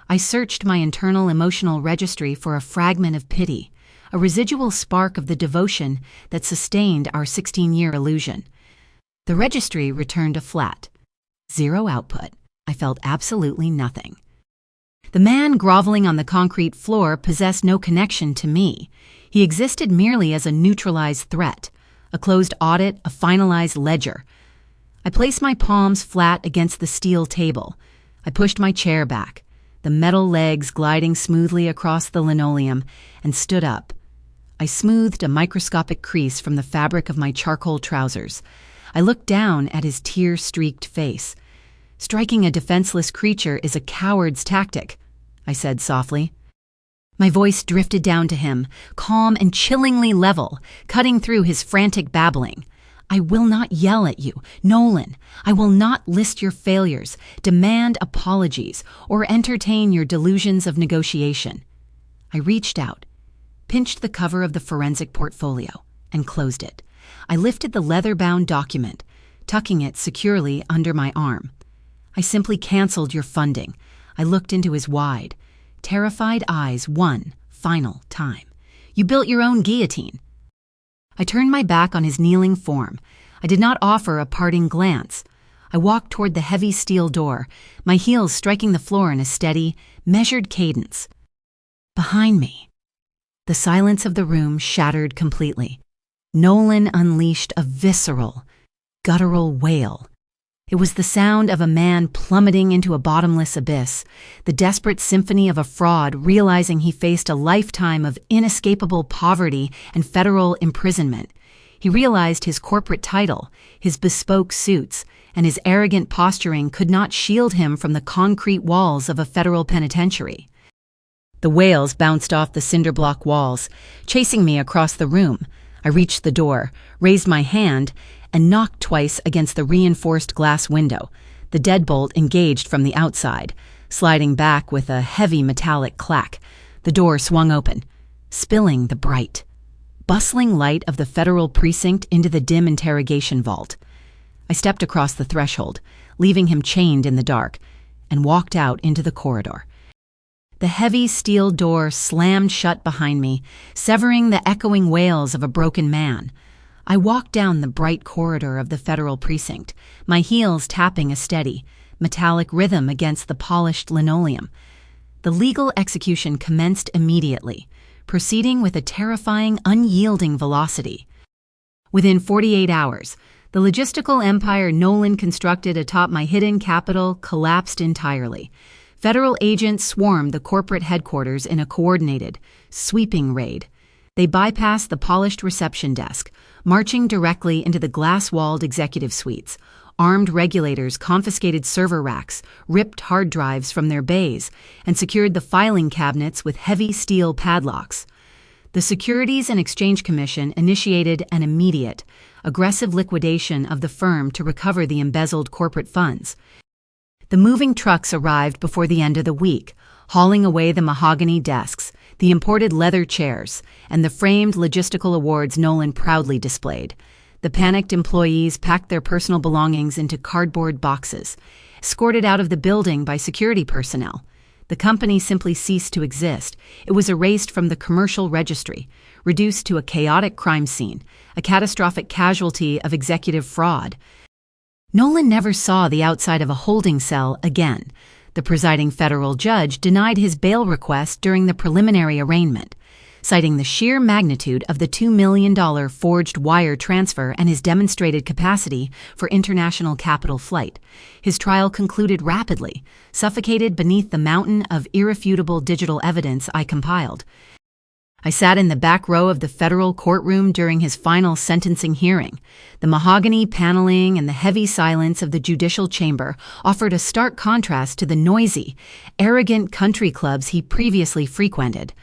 I searched my internal emotional registry for a fragment of pity, a residual spark of the devotion that sustained our 16-year illusion. The registry returned a flat. Zero output. I felt absolutely nothing. The man groveling on the concrete floor possessed no connection to me. He existed merely as a neutralized threat, a closed audit, a finalized ledger. I placed my palms flat against the steel table. I pushed my chair back, the metal legs gliding smoothly across the linoleum, and stood up. I smoothed a microscopic crease from the fabric of my charcoal trousers. I looked down at his tear-streaked face. "Striking a defenseless creature is a coward's tactic," I said softly. My voice drifted down to him, calm and chillingly level, cutting through his frantic babbling. "I will not yell at you, Nolan. I will not list your failures, demand apologies, or entertain your delusions of negotiation." I reached out, pinched the cover of the forensic portfolio, and closed it. I lifted the leather-bound document, tucking it securely under my arm. "I simply canceled your funding." I looked into his wide, terrified eyes one final time. "You built your own guillotine." I turned my back on his kneeling form. I did not offer a parting glance. I walked toward the heavy steel door, my heels striking the floor in a steady, measured cadence. Behind me, the silence of the room shattered completely. Nolan unleashed a visceral, guttural wail. It was the sound of a man plummeting into a bottomless abyss, the desperate symphony of a fraud realizing he faced a lifetime of inescapable poverty and federal imprisonment. He realized his corporate title, his bespoke suits, and his arrogant posturing could not shield him from the concrete walls of a federal penitentiary. The wails bounced off the cinder-block walls, chasing me across the room. I reached the door, raised my hand, and knocked twice against the reinforced glass window. The deadbolt engaged from the outside, sliding back with a heavy metallic clack. The door swung open, spilling the bright, bustling light of the federal precinct into the dim interrogation vault. I stepped across the threshold, leaving him chained in the dark, and walked out into the corridor. The heavy steel door slammed shut behind me, severing the echoing wails of a broken man. I walked down the bright corridor of the federal precinct, my heels tapping a steady, metallic rhythm against the polished linoleum. The legal execution commenced immediately, proceeding with a terrifying, unyielding velocity. Within 48 hours, the logistical empire Nolan constructed atop my hidden capital collapsed entirely. Federal agents swarmed the corporate headquarters in a coordinated, sweeping raid. They bypassed the polished reception desk, marching directly into the glass-walled executive suites. Armed regulators confiscated server racks, ripped hard drives from their bays, and secured the filing cabinets with heavy steel padlocks. The Securities and Exchange Commission initiated an immediate, aggressive liquidation of the firm to recover the embezzled corporate funds. The moving trucks arrived before the end of the week, hauling away the mahogany desks, the imported leather chairs, and the framed logistical awards Nolan proudly displayed. The panicked employees packed their personal belongings into cardboard boxes, escorted out of the building by security personnel. The company simply ceased to exist. It was erased from the commercial registry, reduced to a chaotic crime scene, a catastrophic casualty of executive fraud. Nolan never saw the outside of a holding cell again. The presiding federal judge denied his bail request during the preliminary arraignment, citing the sheer magnitude of the $2 million forged wire transfer and his demonstrated capacity for international capital flight. His trial concluded rapidly, suffocated beneath the mountain of irrefutable digital evidence I compiled. I sat in the back row of the federal courtroom during his final sentencing hearing. The mahogany paneling and the heavy silence of the judicial chamber offered a stark contrast to the noisy, arrogant country clubs he previously frequented.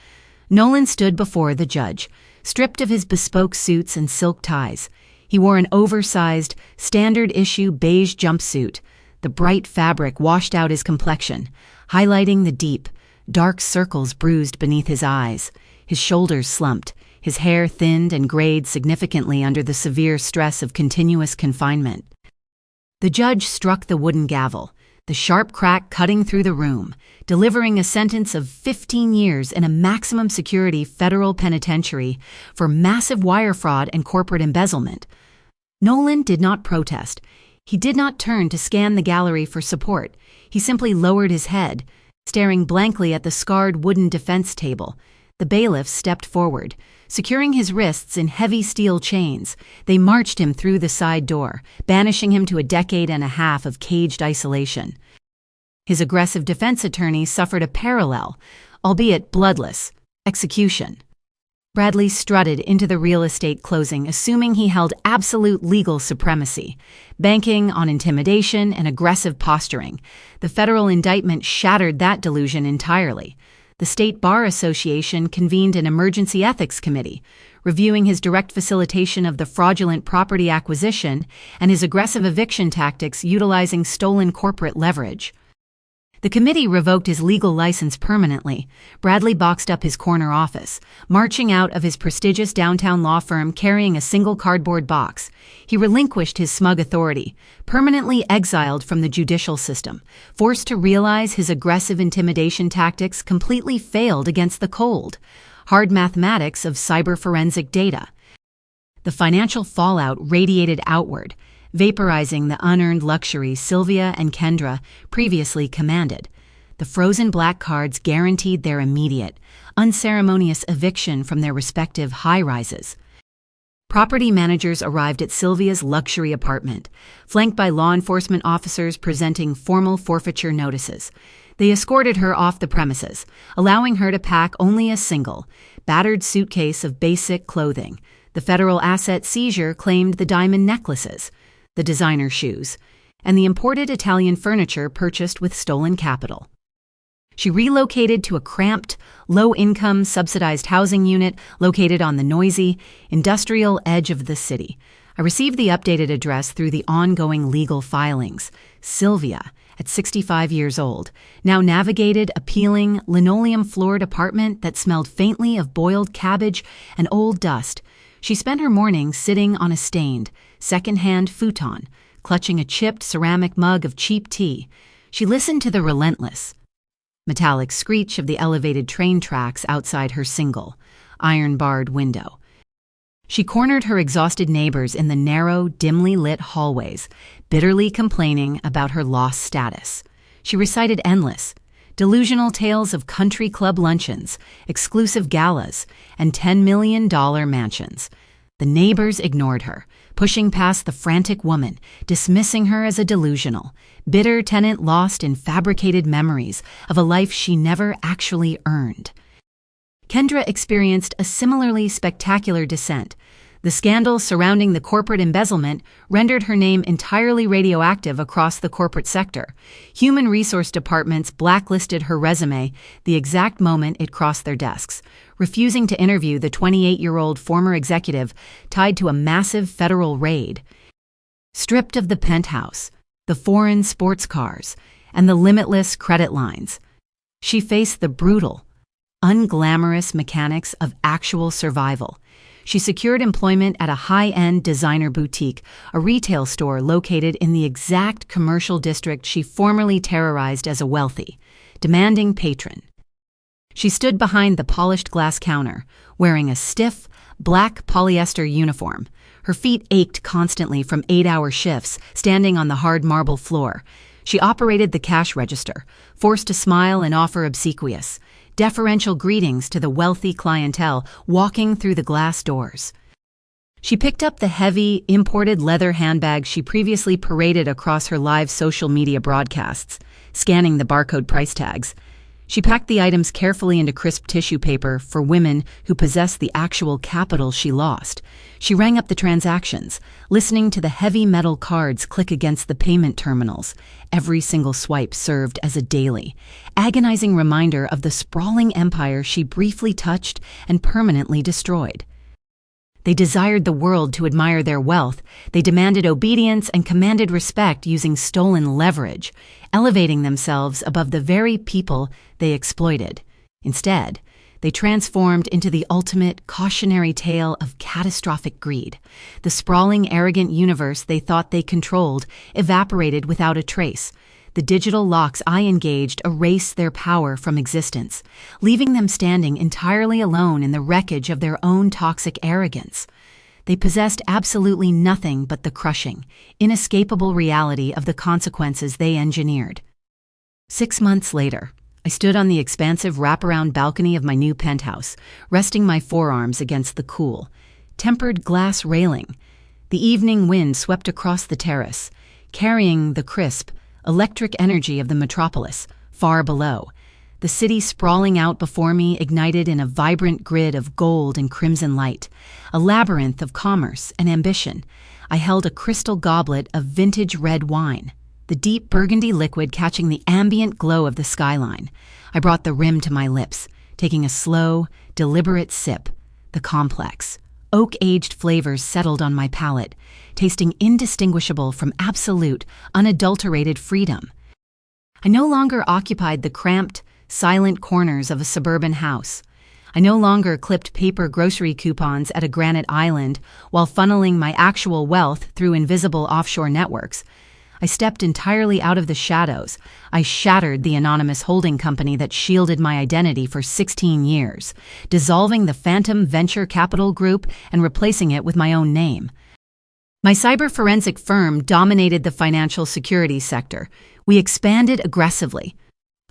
Nolan stood before the judge, stripped of his bespoke suits and silk ties. He wore an oversized, standard-issue beige jumpsuit. The bright fabric washed out his complexion, highlighting the deep, dark circles bruised beneath his eyes. His shoulders slumped, his hair thinned and grayed significantly under the severe stress of continuous confinement. The judge struck the wooden gavel, the sharp crack cutting through the room, delivering a sentence of 15 years in a maximum security federal penitentiary for massive wire fraud and corporate embezzlement. Nolan did not protest. He did not turn to scan the gallery for support. He simply lowered his head, staring blankly at the scarred wooden defense table. The bailiffs stepped forward, securing his wrists in heavy steel chains. They marched him through the side door, banishing him to a decade and a half of caged isolation. His aggressive defense attorney suffered a parallel, albeit bloodless, execution. Bradley strutted into the real estate closing, assuming he held absolute legal supremacy, banking on intimidation and aggressive posturing. The federal indictment shattered that delusion entirely. The State Bar Association convened an emergency ethics committee, reviewing his direct facilitation of the fraudulent property acquisition and his aggressive eviction tactics utilizing stolen corporate leverage. The committee revoked his legal license permanently. Bradley boxed up his corner office, marching out of his prestigious downtown law firm carrying a single cardboard box. He relinquished his smug authority, permanently exiled from the judicial system, forced to realize his aggressive intimidation tactics completely failed against the cold, hard mathematics of cyber forensic data. The financial fallout radiated outward. vaporizing the unearned luxury Sylvia and Kendra previously commanded. The frozen black cards guaranteed their immediate, unceremonious eviction from their respective high-rises. Property managers arrived at Sylvia's luxury apartment, flanked by law enforcement officers presenting formal forfeiture notices. They escorted her off the premises, allowing her to pack only a single, battered suitcase of basic clothing. The federal asset seizure claimed the diamond necklaces, the designer shoes, and the imported Italian furniture purchased with stolen capital. She relocated to a cramped, low-income, subsidized housing unit located on the noisy, industrial edge of the city. I received the updated address through the ongoing legal filings. Sylvia, at 65 years old, now navigated a peeling, linoleum-floored apartment that smelled faintly of boiled cabbage and old dust. She spent her mornings sitting on a stained, second-hand futon, clutching a chipped ceramic mug of cheap tea. She listened to the relentless, metallic screech of the elevated train tracks outside her single, iron-barred window. She cornered her exhausted neighbors in the narrow, dimly lit hallways, bitterly complaining about her lost status. She recited endless, delusional tales of country club luncheons, exclusive galas, and $10 million mansions. The neighbors ignored her, pushing past the frantic woman, dismissing her as a delusional, bitter tenant lost in fabricated memories of a life she never actually earned. Kendra experienced a similarly spectacular descent. The scandal surrounding the corporate embezzlement rendered her name entirely radioactive across the corporate sector. Human resource departments blacklisted her resume the exact moment it crossed their desks, refusing to interview the 28-year-old former executive tied to a massive federal raid. Stripped of the penthouse, the foreign sports cars, and the limitless credit lines, she faced the brutal, unglamorous mechanics of actual survival. She secured employment at a high-end designer boutique, a retail store located in the exact commercial district she formerly terrorized as a wealthy, demanding patron. She stood behind the polished glass counter, wearing a stiff, black polyester uniform. Her feet ached constantly from 8-hour shifts, standing on the hard marble floor. She operated the cash register, forced to smile and offer obsequious, deferential greetings to the wealthy clientele walking through the glass doors. She picked up the heavy, imported leather handbag she previously paraded across her live social media broadcasts, scanning the barcode price tags. She packed the items carefully into crisp tissue paper for women who possessed the actual capital she lost. She rang up the transactions, listening to the heavy metal cards click against the payment terminals. Every single swipe served as a daily, agonizing reminder of the sprawling empire she briefly touched and permanently destroyed. They desired the world to admire their wealth. They demanded obedience and commanded respect using stolen leverage, elevating themselves above the very people they exploited. Instead, they transformed into the ultimate cautionary tale of catastrophic greed. The sprawling, arrogant universe they thought they controlled evaporated without a trace. The digital locks I engaged erased their power from existence, leaving them standing entirely alone in the wreckage of their own toxic arrogance. They possessed absolutely nothing but the crushing, inescapable reality of the consequences they engineered. 6 months later, I stood on the expansive wraparound balcony of my new penthouse, resting my forearms against the cool, tempered glass railing. The evening wind swept across the terrace, carrying the crisp, electric energy of the metropolis far below. The city sprawling out before me ignited in a vibrant grid of gold and crimson light, a labyrinth of commerce and ambition. I held a crystal goblet of vintage red wine, the deep burgundy liquid catching the ambient glow of the skyline. I brought the rim to my lips, taking a slow, deliberate sip. The complex, oak-aged flavors settled on my palate, tasting indistinguishable from absolute, unadulterated freedom. I no longer occupied the cramped, silent corners of a suburban house. I no longer clipped paper grocery coupons at a granite island while funneling my actual wealth through invisible offshore networks. I stepped entirely out of the shadows. I shattered the anonymous holding company that shielded my identity for 16 years, dissolving the phantom venture capital group and replacing it with my own name. My cyber forensic firm dominated the financial securities sector. We expanded aggressively,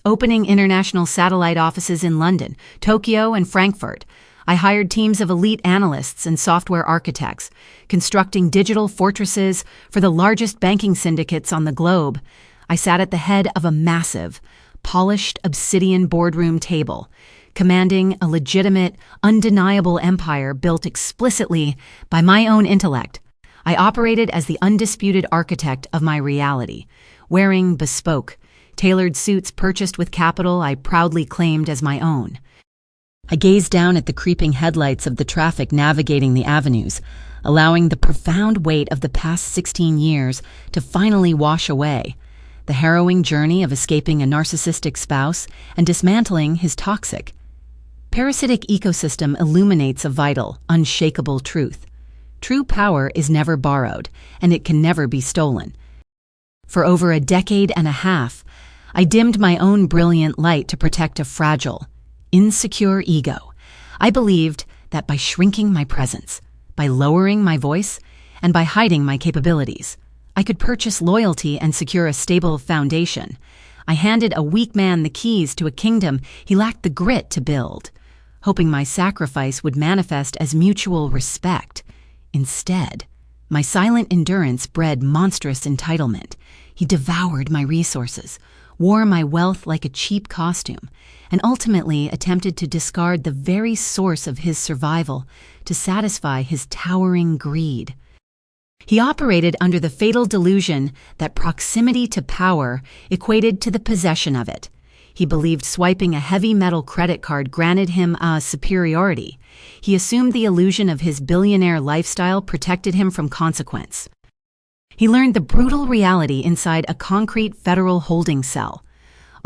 opening international satellite offices in London, Tokyo, and Frankfurt. I hired teams of elite analysts and software architects, constructing digital fortresses for the largest banking syndicates on the globe. I sat at the head of a massive, polished obsidian boardroom table, commanding a legitimate, undeniable empire built explicitly by my own intellect. I operated as the undisputed architect of my reality, wearing bespoke, tailored suits purchased with capital I proudly claimed as my own. I gazed down at the creeping headlights of the traffic navigating the avenues, allowing the profound weight of the past 16 years to finally wash away. The harrowing journey of escaping a narcissistic spouse and dismantling his toxic, parasitic ecosystem illuminates a vital, unshakable truth. True power is never borrowed, and it can never be stolen. For over a decade and a half, I dimmed my own brilliant light to protect a fragile, insecure ego. I believed that by shrinking my presence, by lowering my voice, and by hiding my capabilities, I could purchase loyalty and secure a stable foundation. I handed a weak man the keys to a kingdom he lacked the grit to build, hoping my sacrifice would manifest as mutual respect. Instead, my silent endurance bred monstrous entitlement. He devoured my resources, wore my wealth like a cheap costume, and ultimately attempted to discard the very source of his survival to satisfy his towering greed. He operated under the fatal delusion that proximity to power equated to the possession of it. He believed swiping a heavy metal credit card granted him a superiority. He assumed the illusion of his billionaire lifestyle protected him from consequence. He learned the brutal reality inside a concrete federal holding cell.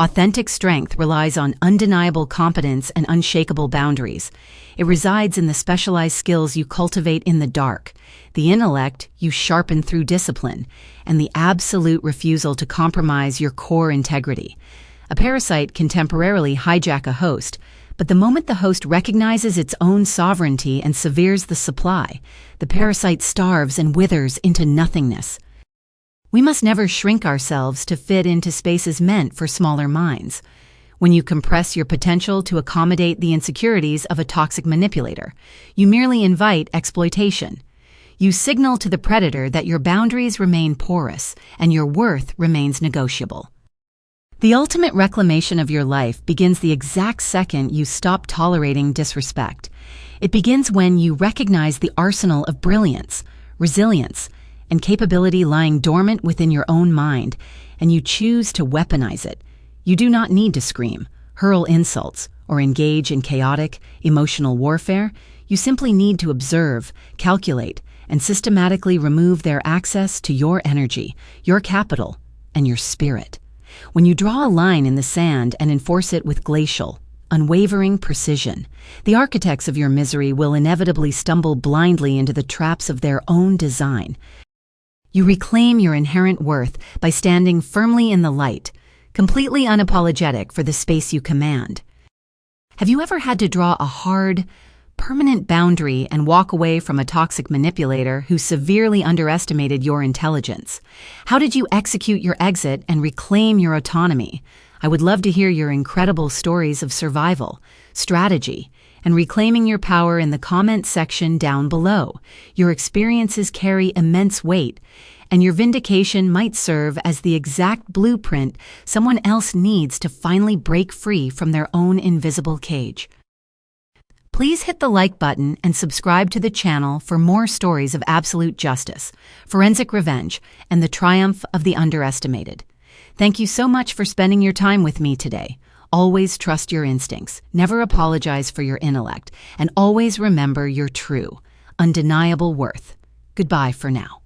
Authentic strength relies on undeniable competence and unshakable boundaries. It resides in the specialized skills you cultivate in the dark, the intellect you sharpen through discipline, and the absolute refusal to compromise your core integrity. A parasite can temporarily hijack a host, but the moment the host recognizes its own sovereignty and severes the supply, the parasite starves and withers into nothingness. We must never shrink ourselves to fit into spaces meant for smaller minds. When you compress your potential to accommodate the insecurities of a toxic manipulator, you merely invite exploitation. You signal to the predator that your boundaries remain porous and your worth remains negotiable. The ultimate reclamation of your life begins the exact second you stop tolerating disrespect. It begins when you recognize the arsenal of brilliance, resilience, and capability lying dormant within your own mind, and you choose to weaponize it. You do not need to scream, hurl insults, or engage in chaotic, emotional warfare. You simply need to observe, calculate, and systematically remove their access to your energy, your capital, and your spirit. When you draw a line in the sand and enforce it with glacial, unwavering precision, the architects of your misery will inevitably stumble blindly into the traps of their own design. You reclaim your inherent worth by standing firmly in the light, completely unapologetic for the space you command. Have you ever had to draw a hard, permanent boundary and walk away from a toxic manipulator who severely underestimated your intelligence? How did you execute your exit and reclaim your autonomy? I would love to hear your incredible stories of survival, strategy, and reclaiming your power in the comment section down below. Your experiences carry immense weight, and your vindication might serve as the exact blueprint someone else needs to finally break free from their own invisible cage. Please hit the like button and subscribe to the channel for more stories of absolute justice, forensic revenge, and the triumph of the underestimated. Thank you so much for spending your time with me today. Always trust your instincts, never apologize for your intellect, and always remember your true, undeniable worth. Goodbye for now.